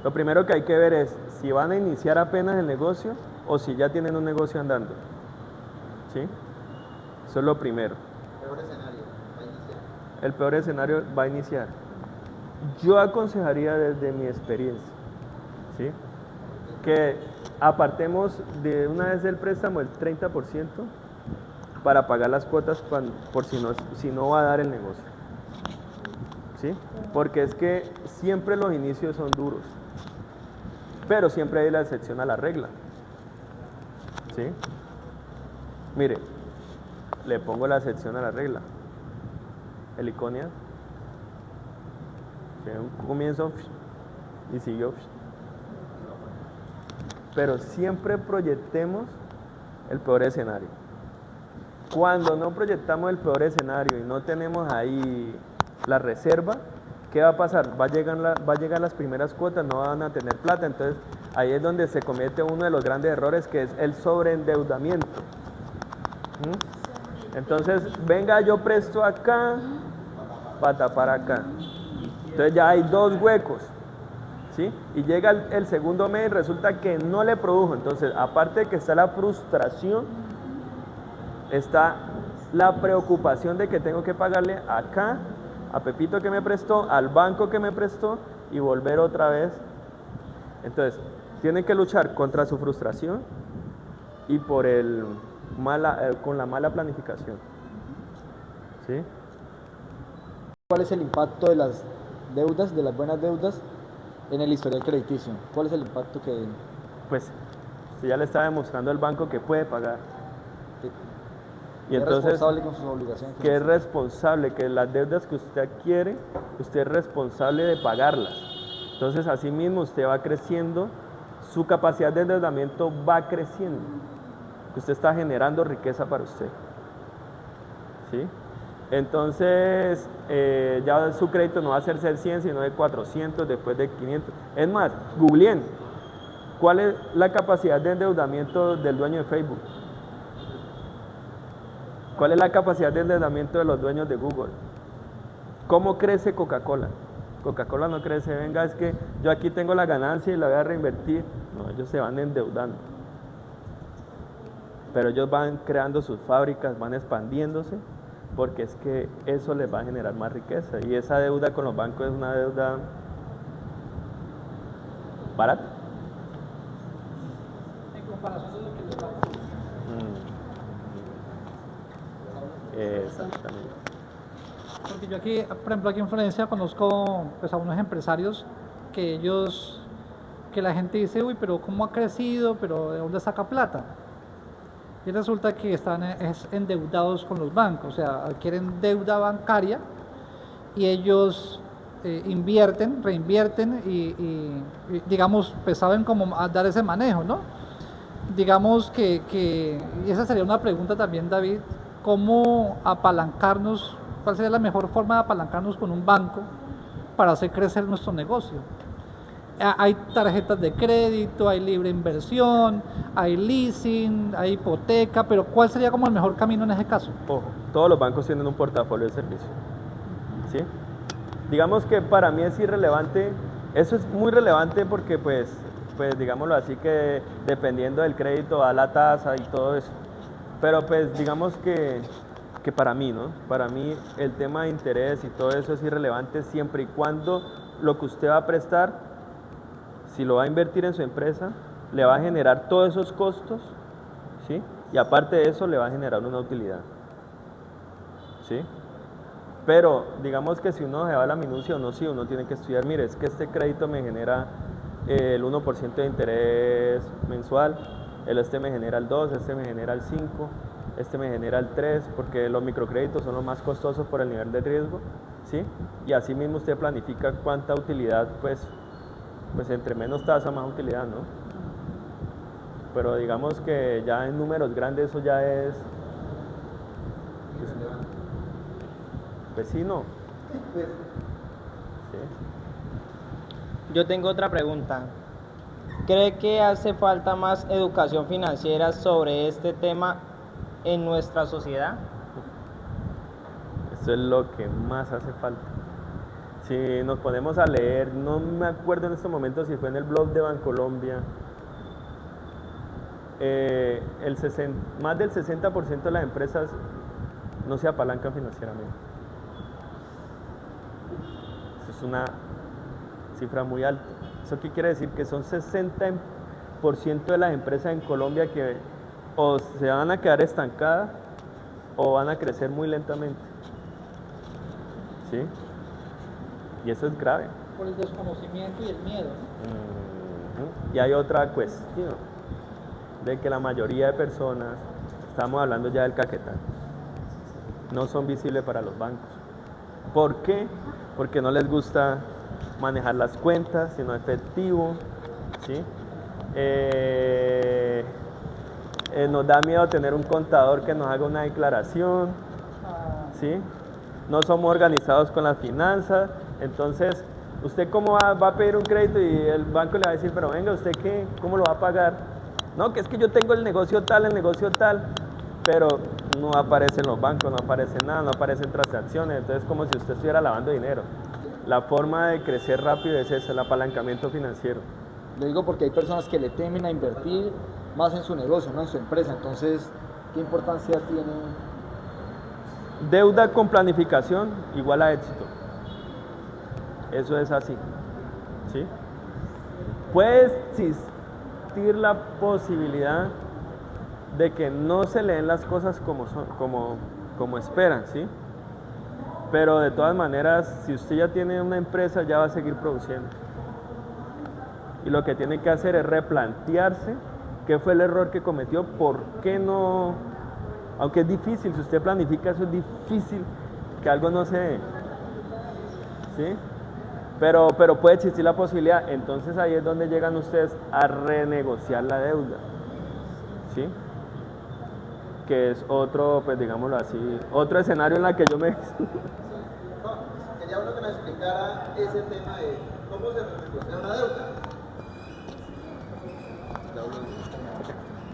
Lo primero que hay que ver es si van a iniciar apenas el negocio o si ya tienen un negocio andando, ¿sí? Eso es lo primero. Peor escenario, va a iniciar. El peor escenario va a iniciar. Yo aconsejaría desde mi experiencia, ¿sí?, que apartemos de una vez del préstamo el 30% para pagar las cuotas por si no va a dar el negocio, ¿sí? Porque es que siempre los inicios son duros, pero siempre hay la excepción a la regla, ¿sí? Mire, le pongo la excepción a la regla. El Iconia, que un comienzo y siguió. Pero siempre proyectemos el peor escenario. Cuando no proyectamos el peor escenario y no tenemos ahí la reserva, ¿qué va a pasar? Va a llegar las primeras cuotas, no van a tener plata. Entonces ahí es donde se comete uno de los grandes errores, que es el sobreendeudamiento. Entonces, venga, yo presto acá para tapar acá. Entonces ya hay dos huecos, ¿sí? Y llega el segundo mes y resulta que no le produjo. Entonces, aparte de que está la frustración, está la preocupación de que tengo que pagarle acá, a Pepito que me prestó, al banco que me prestó, y volver otra vez. Entonces, tiene que luchar contra su frustración y por con la mala planificación, ¿sí? ¿Cuál es el impacto de las deudas, de las buenas deudas, en el historial crediticio? ¿Cuál es el impacto que...? Pues usted ya le está demostrando al banco que puede pagar. Y es entonces, responsable con sus obligaciones que es financieras. responsable, que las deudas que usted adquiere, usted es responsable de pagarlas. Entonces, así mismo usted va creciendo, su capacidad de endeudamiento va creciendo. Usted está generando riqueza para usted, ¿sí? Entonces, ya su crédito no va a ser 100, sino de 400, después de 500. Es más, googleen, ¿cuál es la capacidad de endeudamiento del dueño de Facebook? ¿Cuál es la capacidad de endeudamiento de los dueños de Google? ¿Cómo crece Coca-Cola? Coca-Cola no crece, venga, es que yo aquí tengo la ganancia y la voy a reinvertir. No, ellos se van endeudando. Pero ellos van creando sus fábricas, van expandiéndose, porque es que eso les va a generar más riqueza. Y esa deuda con los bancos es una deuda barata. En comparación de lo que les va. Exactamente. Porque yo aquí, por ejemplo, aquí en Florencia conozco pues, a unos empresarios que que la gente dice, uy, pero ¿cómo ha crecido? ¿Pero de dónde saca plata? Y resulta que están endeudados con los bancos, o sea, adquieren deuda bancaria y ellos invierten, reinvierten y, digamos, pues saben cómo dar ese manejo, ¿no? Digamos y esa sería una pregunta también, David, ¿cómo apalancarnos? ¿Cuál sería la mejor forma de apalancarnos con un banco para hacer crecer nuestro negocio? Hay tarjetas de crédito, hay libre inversión, hay leasing, hay hipoteca, pero ¿cuál sería como el mejor camino en ese caso? Ojo, todos los bancos tienen un portafolio de servicio. ¿Sí? Digamos que para mí es irrelevante, eso es muy relevante porque pues digámoslo así que dependiendo del crédito a la tasa y todo eso. Pero pues digamos que para mí, ¿no? Para mí el tema de interés y todo eso es irrelevante siempre y cuando lo que usted va a prestar, si lo va a invertir en su empresa, le va a generar todos esos costos, ¿sí? Y aparte de eso le va a generar una utilidad, ¿sí? Pero digamos que si uno se va a la minucia o no, sí, uno tiene que estudiar, mire, es que este crédito me genera el 1% de interés mensual, este me genera el 2, este me genera el 5, este me genera el 3, porque los microcréditos son los más costosos por el nivel de riesgo, ¿sí? Y así mismo usted planifica cuánta utilidad, pues entre menos tasa, más utilidad, ¿no? Pero digamos que ya en números grandes eso ya es pues sí, no. Sí. Yo tengo otra pregunta. ¿Cree que hace falta más educación financiera sobre este tema en nuestra sociedad? Eso es lo que más hace falta. Si nos ponemos a leer, no me acuerdo en este momento si fue en el blog de Bancolombia, más del 60% de las empresas no se apalancan financieramente. Eso es una cifra muy alta. ¿Eso qué quiere decir? Que son 60% de las empresas en Colombia que o se van a quedar estancadas o van a crecer muy lentamente. ¿Sí? Y eso es grave. Por el desconocimiento y el miedo. Y hay otra cuestión, de que la mayoría de personas, estamos hablando ya del Caquetá, no son visibles para los bancos. ¿Por qué? Porque no les gusta manejar las cuentas, sino efectivo, ¿sí? Nos da miedo tener un contador que nos haga una declaración, ¿sí? No somos organizados con las finanzas. Entonces, ¿usted cómo va a pedir un crédito y el banco le va a decir, pero venga, ¿usted qué? ¿Cómo lo va a pagar? No, que es que yo tengo el negocio tal, pero no aparece en los bancos, no aparece nada, no aparecen transacciones, entonces es como si usted estuviera lavando dinero. La forma de crecer rápido es esa, el apalancamiento financiero. Lo digo porque hay personas que le temen a invertir más en su negocio, no en su empresa, entonces, ¿qué importancia tiene? Deuda con planificación igual a éxito. Eso es así, ¿sí? Puede existir la posibilidad de que no se le den las cosas como esperan, ¿sí? Pero de todas maneras, si usted ya tiene una empresa, ya va a seguir produciendo. Y lo que tiene que hacer es replantearse qué fue el error que cometió, por qué no, aunque es difícil, si usted planifica eso es difícil que algo no se dé, ¿sí? Pero puede existir la posibilidad, entonces ahí es donde llegan ustedes a renegociar la deuda, ¿sí? Que es otro, pues digámoslo así, otro escenario en la que yo me... No, quería uno que nos explicara ese tema de cómo se renegocia una deuda.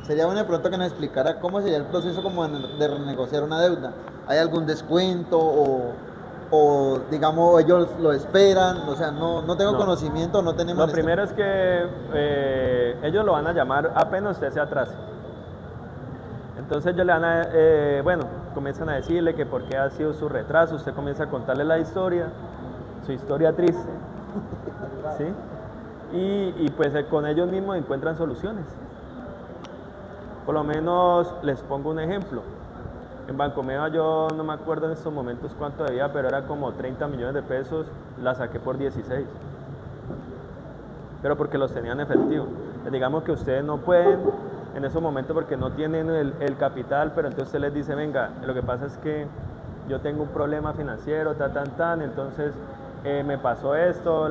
Sería bueno de pronto que nos explicara cómo sería el proceso como de renegociar una deuda. ¿Hay algún descuento o digamos ellos lo esperan? O sea, no tengo conocimiento, no tenemos... Lo primero es que ellos lo van a llamar apenas usted se atrase. Entonces ellos le van a, comienzan a decirle que por qué ha sido su retraso, usted comienza a contarle la historia, su historia triste, ¿sí? Y pues con ellos mismos encuentran soluciones. Por lo menos les pongo un ejemplo. En Bancomeva yo no me acuerdo en estos momentos cuánto debía, pero era como 30 millones de pesos, la saqué por 16. Pero porque los tenían en efectivo. Digamos que ustedes no pueden en esos momentos porque no tienen el capital, pero entonces usted les dice, venga, lo que pasa es que yo tengo un problema financiero, entonces me pasó esto,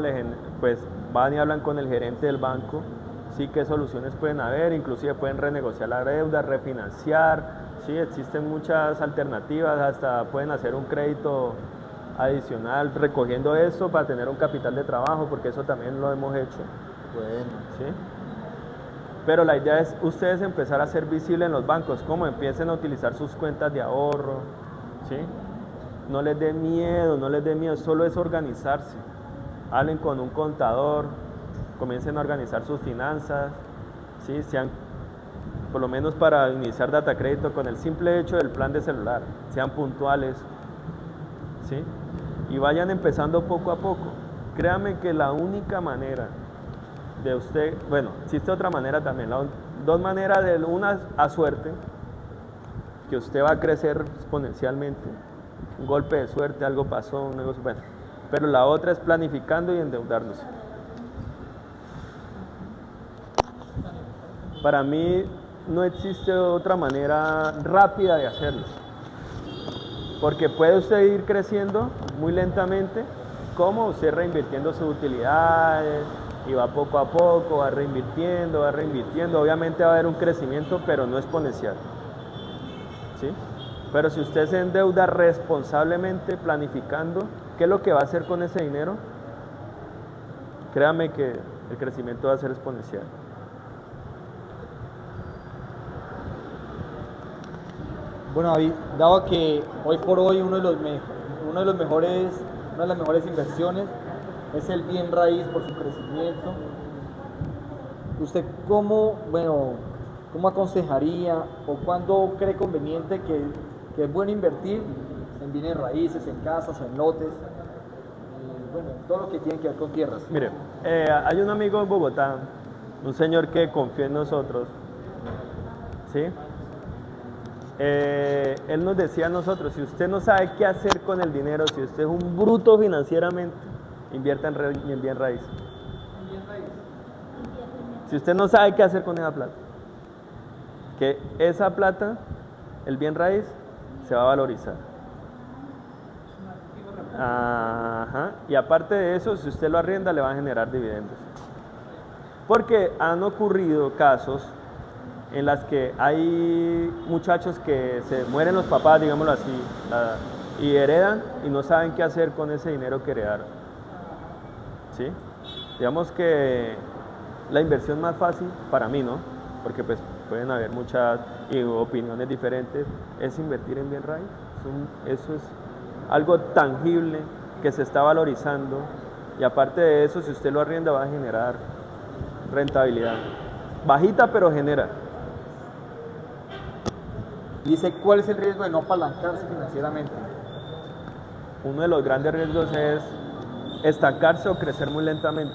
pues van y hablan con el gerente del banco, sí, qué soluciones pueden haber, inclusive pueden renegociar la deuda, refinanciar, sí, existen muchas alternativas, hasta pueden hacer un crédito adicional recogiendo esto para tener un capital de trabajo, porque eso también lo hemos hecho. Bueno. ¿Sí? Pero la idea es ustedes empezar a ser visibles en los bancos, como empiecen a utilizar sus cuentas de ahorro, ¿sí? No les dé miedo, solo es organizarse. Hablen con un contador, comiencen a organizar sus finanzas, ¿sí? Sean, por lo menos para iniciar data crédito con el simple hecho del plan de celular, sean puntuales, ¿sí? Y vayan empezando poco a poco. Créanme que la única manera de usted, bueno, existe otra manera también, dos maneras, una a suerte, que usted va a crecer exponencialmente, un golpe de suerte, algo pasó, un negocio, bueno, pero la otra es planificando y endeudándose. Para mí no existe otra manera rápida de hacerlo, porque puede usted ir creciendo muy lentamente, como usted reinvirtiendo sus utilidades, y va poco a poco, va reinvirtiendo, obviamente va a haber un crecimiento, pero no exponencial, ¿sí? Pero si usted se endeuda responsablemente, planificando, ¿qué es lo que va a hacer con ese dinero? Créame que el crecimiento va a ser exponencial. Bueno, David, dado que hoy por hoy una de las mejores inversiones es el bien raíz por su crecimiento, ¿usted cómo aconsejaría o cuándo cree conveniente que es bueno invertir en bienes raíces, en casas, en lotes, todo lo que tiene que ver con tierras? Mire, hay un amigo en Bogotá, un señor que confía en nosotros, ¿sí? Él nos decía a nosotros, si usted no sabe qué hacer con el dinero, si usted es un bruto financieramente, invierta en bien raíz. Si usted no sabe qué hacer con esa plata, que esa plata, el bien raíz, se va a valorizar. Ajá. Y aparte de eso, si usted lo arrienda, le va a generar dividendos. Porque han ocurrido casos en las que hay muchachos que se mueren los papás, digámoslo así, y heredan y no saben qué hacer con ese dinero que heredaron. ¿Sí? Digamos que la inversión más fácil, para mí, ¿no? Porque pues pueden haber muchas opiniones diferentes, es invertir en bien raíz. Eso es algo tangible que se está valorizando, y aparte de eso, si usted lo arrienda, va a generar rentabilidad. Bajita, pero genera. Dice, ¿cuál es el riesgo de no apalancarse financieramente? Uno de los grandes riesgos es estancarse o crecer muy lentamente.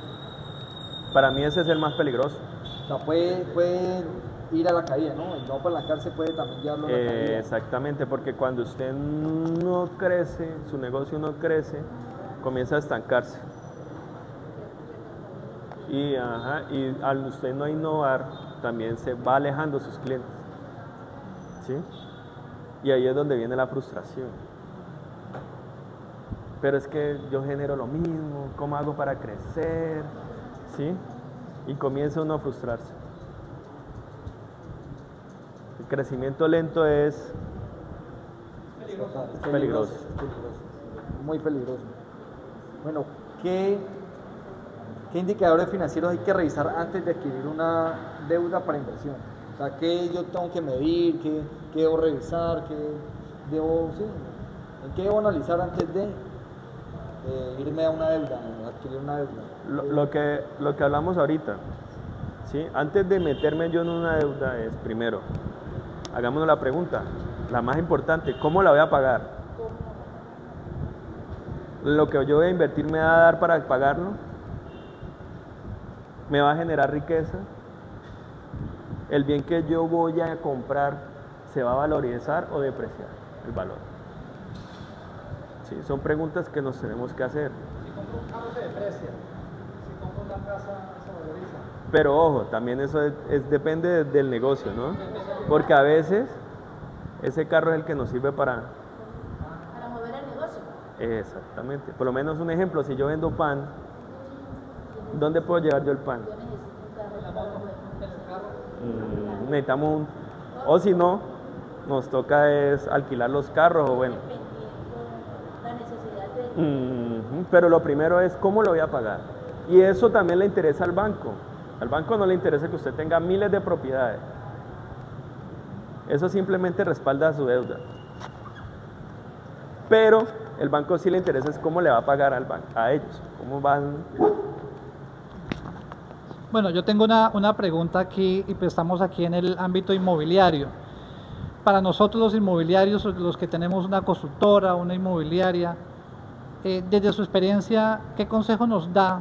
Para mí ese es el más peligroso. O sea, puede ir a la caída, ¿no? El no apalancarse puede también llevarlo a la caída. Exactamente, porque cuando usted no crece, su negocio no crece, comienza a estancarse. Y al usted no innovar, también se va alejando sus clientes. ¿Sí? Y ahí es donde viene la frustración. Pero es que yo genero lo mismo, ¿cómo hago para crecer? ¿Sí? Y comienza uno a frustrarse. El crecimiento lento es peligroso. Muy peligroso. Bueno, ¿qué indicadores financieros hay que revisar antes de adquirir una deuda para inversión? O sea, ¿qué yo tengo que medir? ¿Qué debo revisar? ¿En qué debo analizar antes de irme a una deuda, adquirir una deuda? Lo que hablamos ahorita, ¿sí? Antes de meterme yo en una deuda es, primero, hagámonos la pregunta, la más importante, ¿cómo la voy a pagar? ¿Lo que yo voy a invertir me va a dar para pagarlo? ¿Me va a generar riqueza? ¿El bien que yo voy a comprar se va a valorizar o depreciar? el valor. Sí, son preguntas que nos tenemos que hacer. Si compro un carro se deprecia, si compro una casa se valoriza. Pero ojo, también eso depende del negocio, ¿no? Porque a veces ese carro es el que nos sirve para... Para mover el negocio. Exactamente. Por lo menos un ejemplo, si yo vendo pan, ¿dónde puedo llevar yo el pan? Yo necesito un carro para mover. Necesitamos un... O si no, nos toca es alquilar los carros o bueno. Dependiendo la necesidad de... Pero lo primero es cómo lo voy a pagar. Y eso también le interesa al banco. Al banco no le interesa que usted tenga miles de propiedades. Eso simplemente respalda su deuda. Pero el banco sí le interesa es cómo le va a pagar al banco, a ellos. Cómo van... Bueno, yo tengo una pregunta aquí y pues estamos aquí en el ámbito inmobiliario. Para nosotros los inmobiliarios, los que tenemos una constructora, una inmobiliaria, desde su experiencia, ¿qué consejo nos da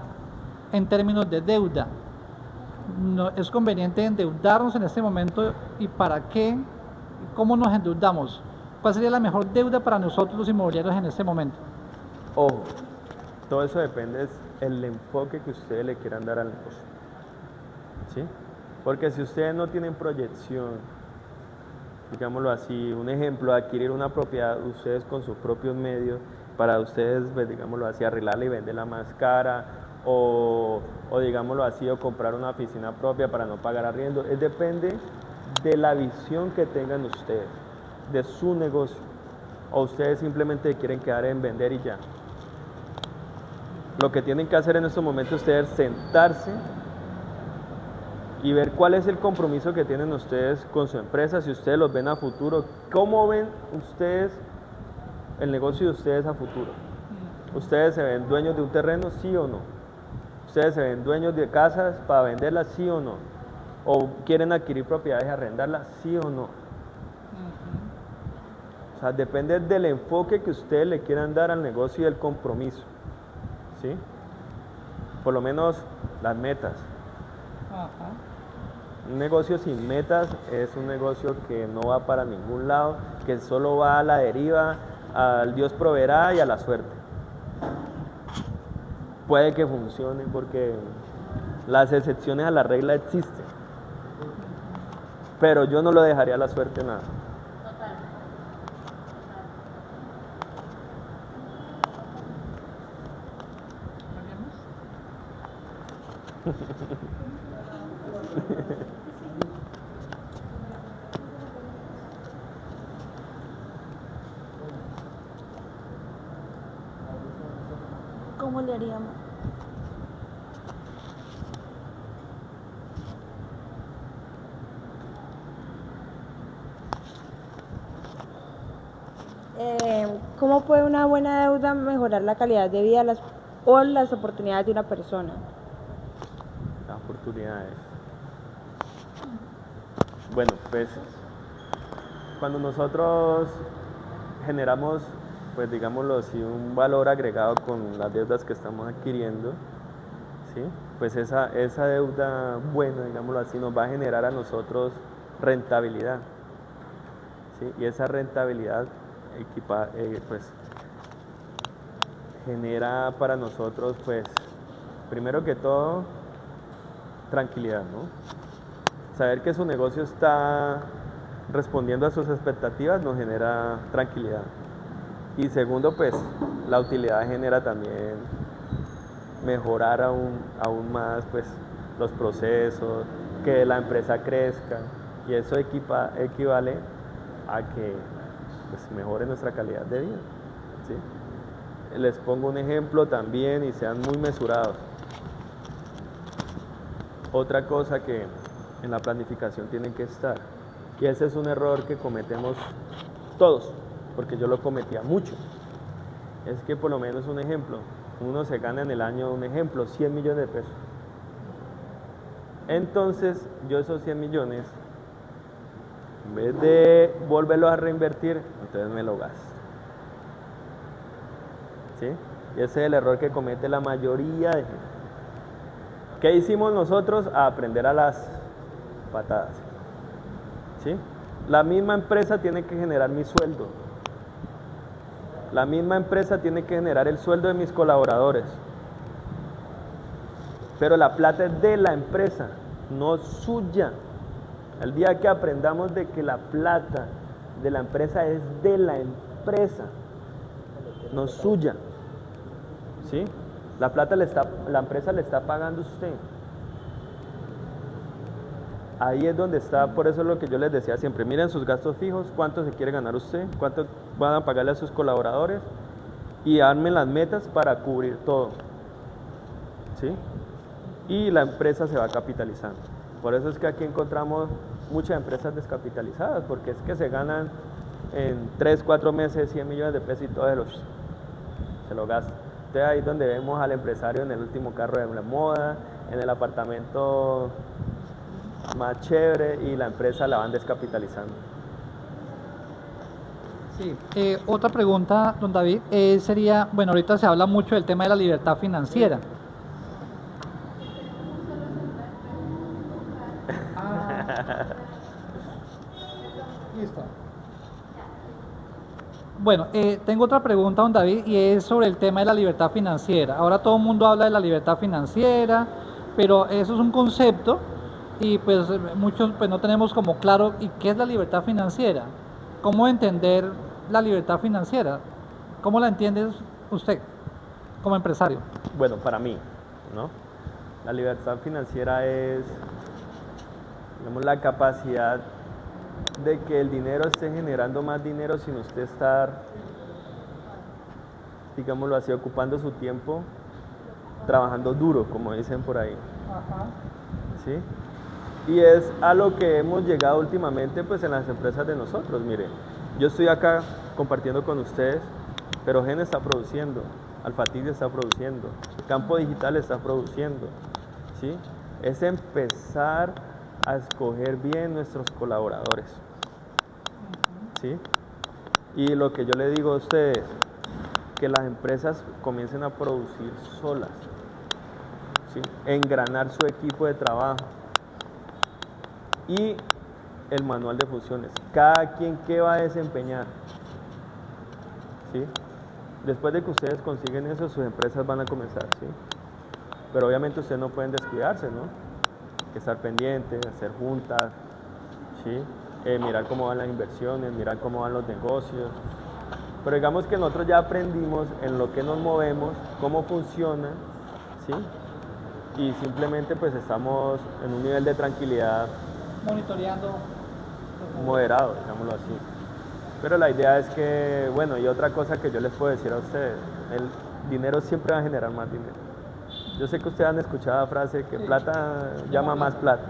en términos de deuda? ¿Es conveniente endeudarnos en este momento y para qué? ¿Cómo nos endeudamos? ¿Cuál sería la mejor deuda para nosotros los inmobiliarios en este momento? Ojo, todo eso depende del enfoque que ustedes le quieran dar al negocio. ¿Sí? Porque si ustedes no tienen proyección, digámoslo así, un ejemplo, adquirir una propiedad ustedes con sus propios medios, para ustedes, pues, digámoslo así, arreglarla y venderla más cara, o digámoslo así, o comprar una oficina propia para no pagar arriendo, depende de la visión que tengan ustedes, de su negocio, o ustedes simplemente quieren quedar en vender y ya. Lo que tienen que hacer en estos momentos ustedes es sentarse y ver cuál es el compromiso que tienen ustedes con su empresa, si ustedes los ven a futuro, cómo ven ustedes el negocio de ustedes a futuro. ¿Ustedes se ven dueños de un terreno, sí o no? ¿Ustedes se ven dueños de casas para venderlas, sí o no? ¿O quieren adquirir propiedades y arrendarlas, sí o no? O sea, depende del enfoque que ustedes le quieran dar al negocio y del compromiso, ¿sí? Por lo menos las metas. Un negocio sin metas es un negocio que no va para ningún lado, que solo va a la deriva, al Dios proveerá y a la suerte. Puede que funcione porque las excepciones a la regla existen, pero yo no lo dejaría a la suerte nada. ¿Cómo le haríamos? ¿Cómo puede una buena deuda mejorar la calidad de vida o las oportunidades de una persona? Las oportunidades. Bueno, pues cuando nosotros generamos, pues digámoslo así, un valor agregado con las deudas que estamos adquiriendo, ¿sí? Pues esa deuda buena, digámoslo así, nos va a generar a nosotros rentabilidad, ¿sí? Y esa rentabilidad pues genera para nosotros, pues, primero que todo, tranquilidad, ¿no? Saber que su negocio está respondiendo a sus expectativas nos genera tranquilidad. Y segundo, pues, la utilidad genera también mejorar aún más, pues, los procesos, que la empresa crezca, y eso equivale a que, pues, mejore nuestra calidad de vida, ¿sí? Les pongo un ejemplo también y sean muy mesurados. Otra cosa que en la planificación tienen que estar, y ese es un error que cometemos todos, porque yo lo cometía mucho, es que por lo menos un ejemplo, uno se gana en el año, un ejemplo, 100 millones de pesos. Entonces yo esos 100 millones, en vez de volverlos a reinvertir, entonces me lo gasto. ¿Sí? Y ese es el error que comete la mayoría de gente. ¿Qué hicimos nosotros? A aprender a las patadas. ¿Sí? La misma empresa tiene que generar mi sueldo. La misma empresa tiene que generar el sueldo de mis colaboradores. Pero la plata es de la empresa, no suya. El día que aprendamos de que la plata de la empresa es de la empresa, no suya. ¿Sí? La plata la empresa le está pagando a usted. Ahí es donde está, por eso es lo que yo les decía siempre, miren sus gastos fijos, cuánto se quiere ganar usted, cuánto van a pagarle a sus colaboradores y armen las metas para cubrir todo. ¿Sí? Y la empresa se va capitalizando. Por eso es que aquí encontramos muchas empresas descapitalizadas, porque es que se ganan en 3, 4 meses 100 millones de pesos y todos se lo gastan. Entonces ahí es donde vemos al empresario en el último carro de la moda, en el apartamento más chévere, y la empresa la van descapitalizando. Sí. Otra pregunta, don David, sería, bueno, ahorita se habla mucho del tema de la libertad financiera. Listo. Bueno, tengo otra pregunta, don David, y es sobre el tema de la libertad financiera. Ahora todo el mundo habla de la libertad financiera, pero eso es un concepto y pues muchos pues no tenemos como claro ¿y qué es la libertad financiera? ¿Cómo entender la libertad financiera? ¿Cómo la entiende usted como empresario? Bueno, para mí, ¿no? La libertad financiera es, digamos, la capacidad de que el dinero esté generando más dinero sin usted estar, digámoslo así, ocupando su tiempo trabajando duro, como dicen por ahí. Ajá. ¿Sí? Y es a lo que hemos llegado últimamente pues en las empresas de nosotros. Mire, yo estoy acá compartiendo con ustedes, pero Gen está produciendo, Alfatis está produciendo, el Campo Digital está produciendo, ¿sí? Es empezar a escoger bien nuestros colaboradores, ¿sí? Y lo que yo le digo a ustedes, que las empresas comiencen a producir solas, ¿sí? Engranar su equipo de trabajo y el manual de funciones, cada quien qué va a desempeñar, ¿sí? Después de que ustedes consiguen eso, sus empresas van a comenzar, ¿sí? Pero obviamente ustedes no pueden descuidarse, ¿no? Hay que estar pendientes, hacer juntas, ¿sí? Mirar cómo van las inversiones, mirar cómo van los negocios. Pero digamos que nosotros ya aprendimos en lo que nos movemos, cómo funciona, ¿sí? Y simplemente pues estamos en un nivel de tranquilidad Monitoreando. moderado, digámoslo así. Pero la idea es que, bueno, y otra cosa que yo les puedo decir a ustedes, el dinero siempre va a generar más dinero. Yo sé que ustedes han escuchado la frase que plata llama más plata.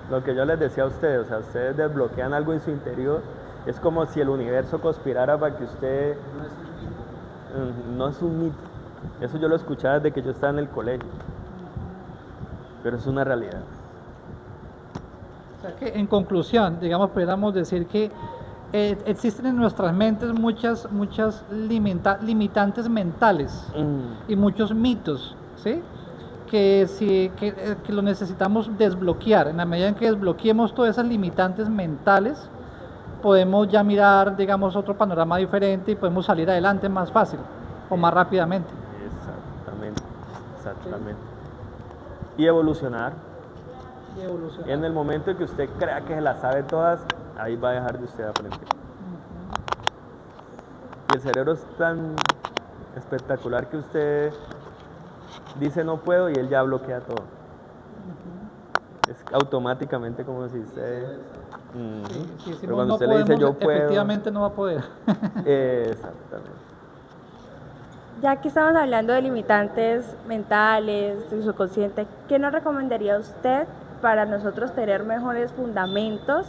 Lo que yo les decía a ustedes, o sea, ustedes desbloquean algo en su interior, es como si el universo conspirara para que usted... No es un mito. Eso yo lo escuchaba desde que yo estaba en el colegio. Pero es una realidad. O sea que en conclusión, digamos, pudiéramos decir que existen en nuestras mentes muchas limitantes mentales y muchos mitos, ¿sí? Que lo necesitamos desbloquear. En la medida en que desbloqueemos todas esas limitantes mentales, podemos ya mirar, digamos, otro panorama diferente y podemos salir adelante más fácil o más rápidamente. Exactamente. Y evolucionar. Y en el momento en que usted crea que se las sabe todas, ahí va a dejar de usted aprender. Y el cerebro es tan espectacular que usted dice no puedo y él ya bloquea todo. Es automáticamente como si usted... Si Pero cuando no usted le dice yo puedo... efectivamente no va a poder. Exactamente. Ya que estamos hablando de limitantes mentales, de subconsciente, ¿qué nos recomendaría usted para nosotros tener mejores fundamentos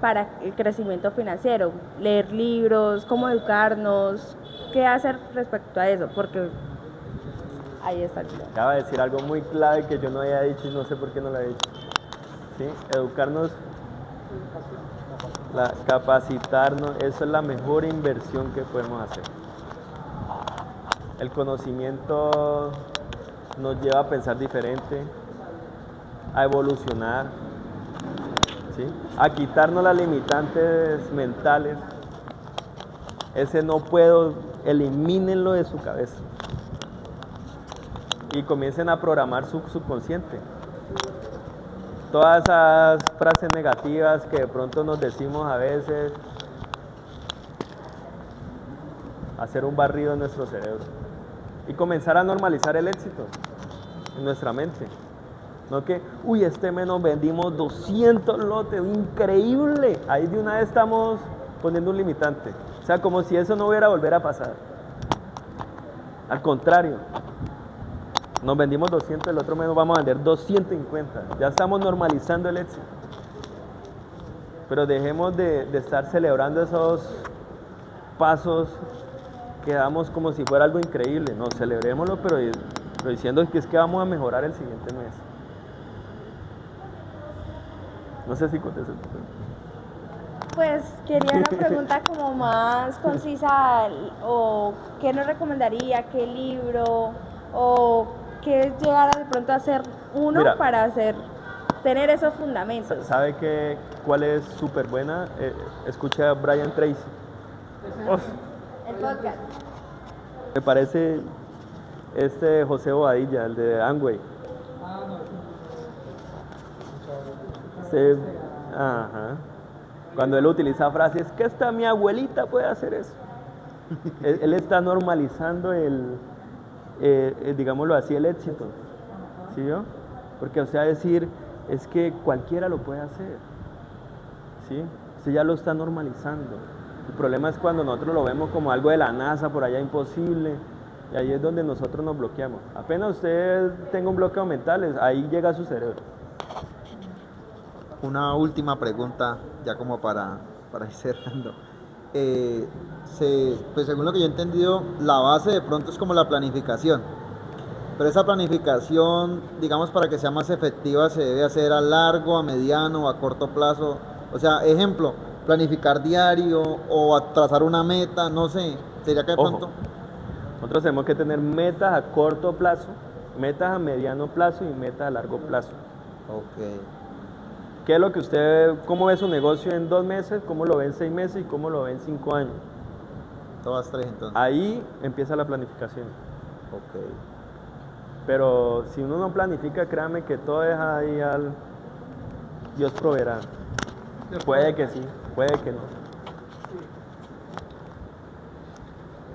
para el crecimiento financiero? Leer libros, cómo educarnos, qué hacer respecto a eso, porque ahí está el tema. Acaba de decir algo muy clave que yo no había dicho y no sé por qué no lo he dicho. ¿Sí? Educarnos, capacitarnos, eso es la mejor inversión que podemos hacer. El conocimiento nos lleva a pensar diferente, a evolucionar, ¿sí? A quitarnos las limitantes mentales Ese no puedo, elimínenlo de su cabeza. Y comiencen a programar su subconsciente. Todas esas frases negativas que de pronto nos decimos a veces, hacer un barrido en nuestro cerebro. Y comenzar a normalizar el éxito en nuestra mente. No que, uy, este mes nos vendimos 200 lotes, increíble. Ahí de una vez estamos poniendo un limitante. O sea, como si eso no hubiera a volver a pasar. Al contrario, nos vendimos 200, el otro mes nos vamos a vender 250. Ya estamos normalizando el éxito. Pero dejemos de estar celebrando esos pasos que damos como si fuera algo increíble. No, celebrémoslo, pero diciendo que es que vamos a mejorar el siguiente mes. No sé si contesté tu pregunta. Pues quería una pregunta como más concisa, o qué nos recomendaría, qué libro, o qué llegar de pronto a hacer uno. Mira, para tener esos fundamentos. ¿Sabe cuál es súper buena? Escucha a Brian Tracy. El podcast. Me parece José Bobadilla, el de Amway. Ajá. Cuando él utiliza frases, que hasta mi abuelita puede hacer eso. Él está normalizando digámoslo así, el éxito. ¿Sí vio? Porque, o sea, decir, es que cualquiera lo puede hacer. ¿Sí? Usted ya lo está normalizando. El problema es cuando nosotros lo vemos como algo de la NASA, por allá imposible, y ahí es donde nosotros nos bloqueamos. Apenas usted tenga un bloqueo mental, ahí llega a su cerebro. Una última pregunta, ya como para ir cerrando. Pues según lo que yo he entendido, la base de pronto es como la planificación. Pero esa planificación, digamos, para que sea más efectiva, se debe hacer a largo, a mediano o a corto plazo. O sea, ejemplo, planificar diario o trazar una meta, no sé. ¿Sería que de pronto? Nosotros tenemos que tener metas a corto plazo, metas a mediano plazo y metas a largo plazo. Ok. ¿Qué es lo que usted, cómo ve su negocio en 2 meses, cómo lo ve en 6 meses y cómo lo ve en 5 años? Todas 3 entonces. Ahí empieza la planificación. Ok. Pero si uno no planifica, créame que todo es ahí Dios proveerá. Puede que sí, puede que no.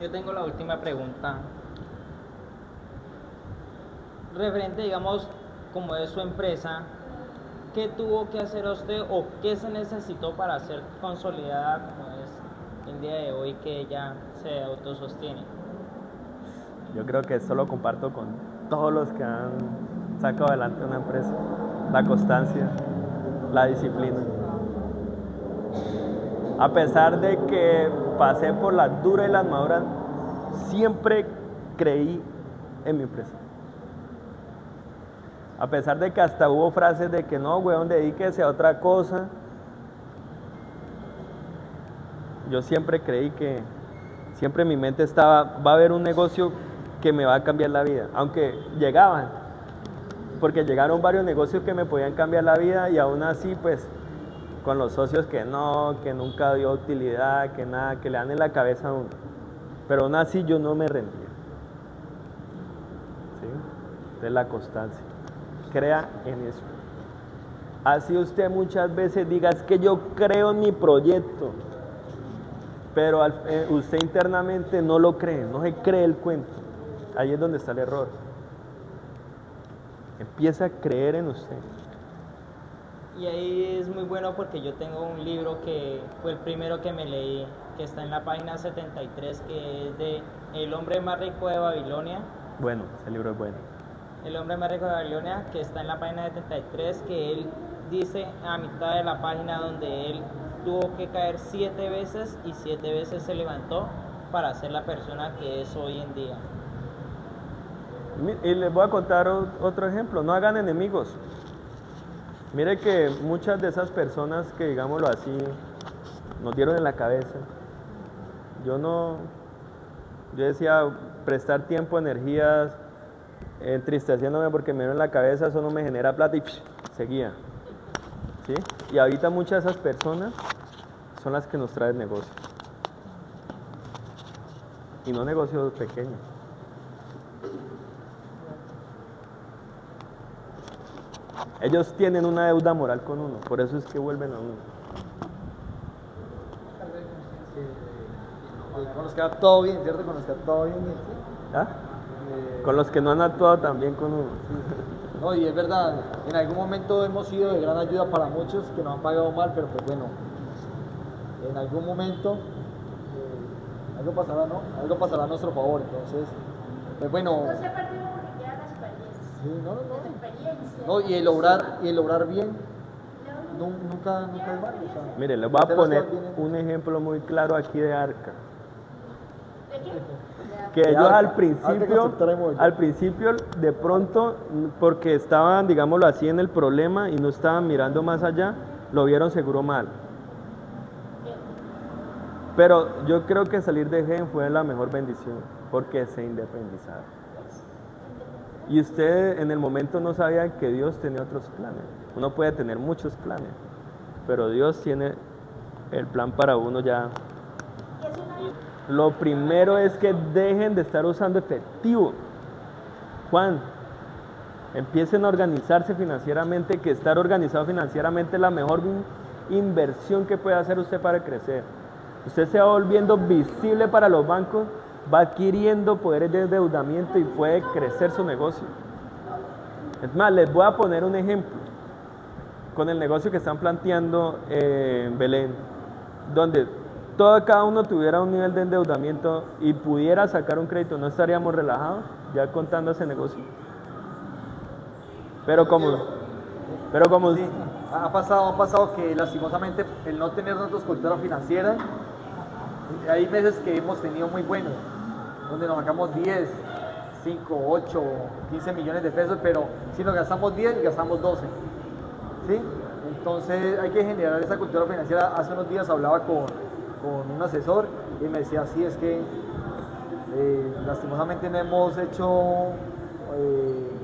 Yo tengo la última pregunta. Referente, digamos, como es su empresa, ¿qué tuvo que hacer usted o qué se necesitó para ser consolidada como es el día de hoy que ella se autosostiene? Yo creo que eso lo comparto con todos los que han sacado adelante una empresa. La constancia, la disciplina. A pesar de que pasé por las duras y las maduras, siempre creí en mi empresa. A pesar de que hasta hubo frases de que no, weón, dedíquese a otra cosa. Yo siempre creí que, siempre en mi mente estaba, va a haber un negocio que me va a cambiar la vida. Aunque llegaban, porque llegaron varios negocios que me podían cambiar la vida y aún así, pues, con los socios que no, que nunca dio utilidad, que nada, que le dan en la cabeza a uno. Pero aún así yo no me rendía. ¿Sí? Entonces la constancia. Crea en eso. Así usted muchas veces diga, es que yo creo en mi proyecto, pero usted internamente no lo cree, no se cree el cuento. Ahí es donde está el error. Empieza a creer en usted. Y ahí es muy bueno porque yo tengo un libro que fue el primero que me leí, que está en la página 73, que es de El hombre más rico de Babilonia. Bueno, ese libro es bueno. El hombre más rico de Babilonia, que está en la página 73, que él dice a mitad de la página donde él tuvo que caer 7 veces y 7 veces se levantó para ser la persona que es hoy en día. Y les voy a contar otro ejemplo, no hagan enemigos. Mire que muchas de esas personas que, digámoslo así, nos dieron en la cabeza. Yo decía, prestar tiempo, energías, entristeciéndome porque me dieron en la cabeza, eso no me genera plata y seguía. ¿Sí? Y ahorita muchas de esas personas son las que nos traen negocios. y no negocios pequeños. Ellos tienen una deuda moral con uno, por eso es que vuelven a uno. Con los que va todo bien, ¿cierto? Con los que va todo bien. ¿Sí? ¿Ah? Con los que no han actuado tan bien con uno. No, y es verdad, en algún momento hemos sido de gran ayuda para muchos que nos han pagado mal, pero pues bueno, en algún momento algo pasará, ¿no? Algo pasará a nuestro favor, entonces, pues bueno. No se ha perdido porque queda la experiencia. Sí, no. La experiencia. No, y el lograr bien nunca es malo. O sea, Mire, les voy a hacer las poner cosas bien un ejemplo muy claro aquí de Arca. ¿De qué? Que De ellos Arca, al Arca principio, Constructora de Movilidad. al principio de pronto, porque estaban, digámoslo así, en el problema y no estaban mirando más allá, lo vieron seguro mal. Pero yo creo que salir de GEN fue la mejor bendición, porque se independizaron. Y usted en el momento no sabía que Dios tenía otros planes. Uno puede tener muchos planes, pero Dios tiene el plan para uno ya. Lo primero es que dejen de estar usando efectivo. Juan, empiecen a organizarse financieramente, que estar organizado financieramente es la mejor inversión que puede hacer usted para crecer. Usted se va volviendo visible para los bancos, va adquiriendo poderes de endeudamiento y puede crecer su negocio. Es más, les voy a poner un ejemplo con el negocio que están planteando en Belén, donde cada uno tuviera un nivel de endeudamiento y pudiera sacar un crédito, ¿no estaríamos relajados ya contando ese negocio? Pero como Sí, ha pasado que lastimosamente el no tener nosotros cultura financiera, hay meses que hemos tenido muy buenos, donde nos sacamos 10, 5, 8, 15 millones de pesos, pero si nos gastamos 10, gastamos 12. ¿Sí? Entonces hay que generar esa cultura financiera. Hace unos días hablaba con un asesor y me decía, sí, es que lastimosamente no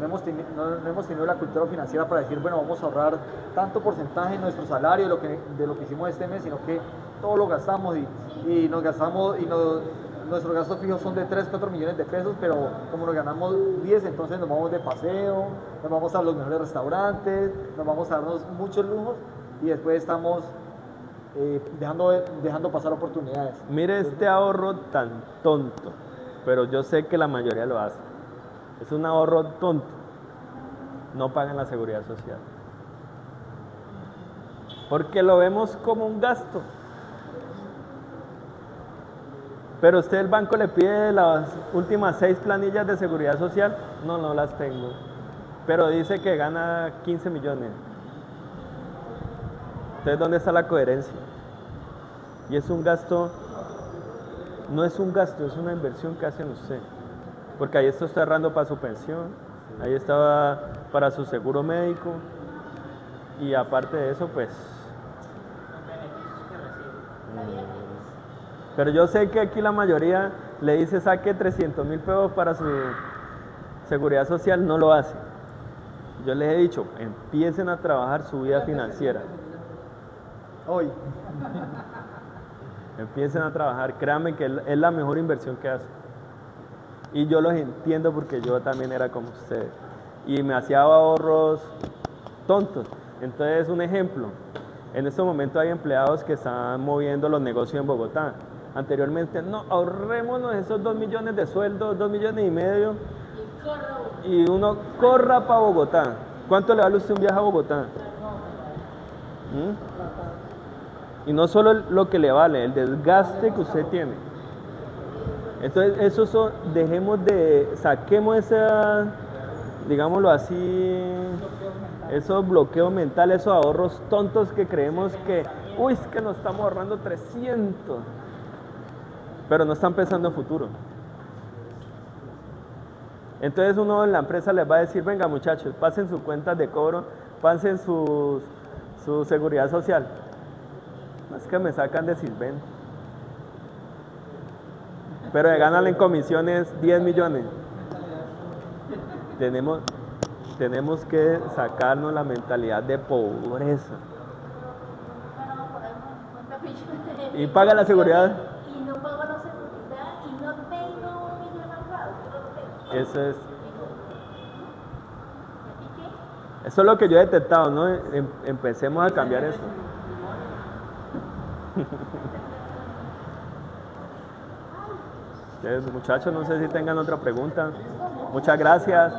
hemos tenido la cultura financiera para decir, bueno, vamos a ahorrar tanto porcentaje de nuestro salario de lo que hicimos este mes, sino que todo lo gastamos y nuestros gastos fijos son de 3, 4 millones de pesos, pero como nos ganamos 10, entonces nos vamos de paseo, nos vamos a los mejores restaurantes, nos vamos a darnos muchos lujos y después estamos dejando pasar oportunidades. mire este ahorro tan tonto, pero yo sé que la mayoría lo hace. Es un ahorro tonto. No pagan la seguridad social. Porque lo vemos como un gasto. Pero usted, el banco le pide las últimas 6 planillas de seguridad social. No las tengo. Pero dice que gana 15 millones. Entonces, ¿dónde está la coherencia? Y es un gasto, no es un gasto, es una inversión que hacen usted. Porque ahí está ahorrando para su pensión, ahí estaba para su seguro médico y aparte de eso, pues... Pero yo sé que aquí la mayoría le dice saque 300.000 pesos para su seguridad social, no lo hace. Yo les he dicho, empiecen a trabajar su vida financiera. Hoy. Empiecen a trabajar, créanme que es la mejor inversión que hacen. Y yo los entiendo porque yo también era como ustedes. Y me hacía ahorros tontos. Entonces, un ejemplo. En este momento hay empleados que están moviendo los negocios en Bogotá. Anteriormente, no, ahorrémonos esos 2 millones de sueldos, 2 millones y medio. Y uno corra para Bogotá. ¿Cuánto le vale usted un viaje a Bogotá? Y no solo lo que le vale, el desgaste que usted tiene. Entonces, saquemos esa, digámoslo así, esos bloqueos mentales, esos ahorros tontos que creemos que, uy, es que nos estamos ahorrando 300, pero no están pensando en futuro. Entonces uno en la empresa les va a decir, venga muchachos, pasen sus cuentas de cobro, pasen su seguridad social. Es que me sacan de Silven. Pero de ganan en comisiones 10 millones. Tenemos que sacarnos la mentalidad de pobreza. Y paga la seguridad. Y no pago la seguridad y no tengo Eso es lo que yo he detectado, ¿no? Empecemos a cambiar eso. Entonces, muchachos, no sé si tengan otra pregunta. Muchas gracias.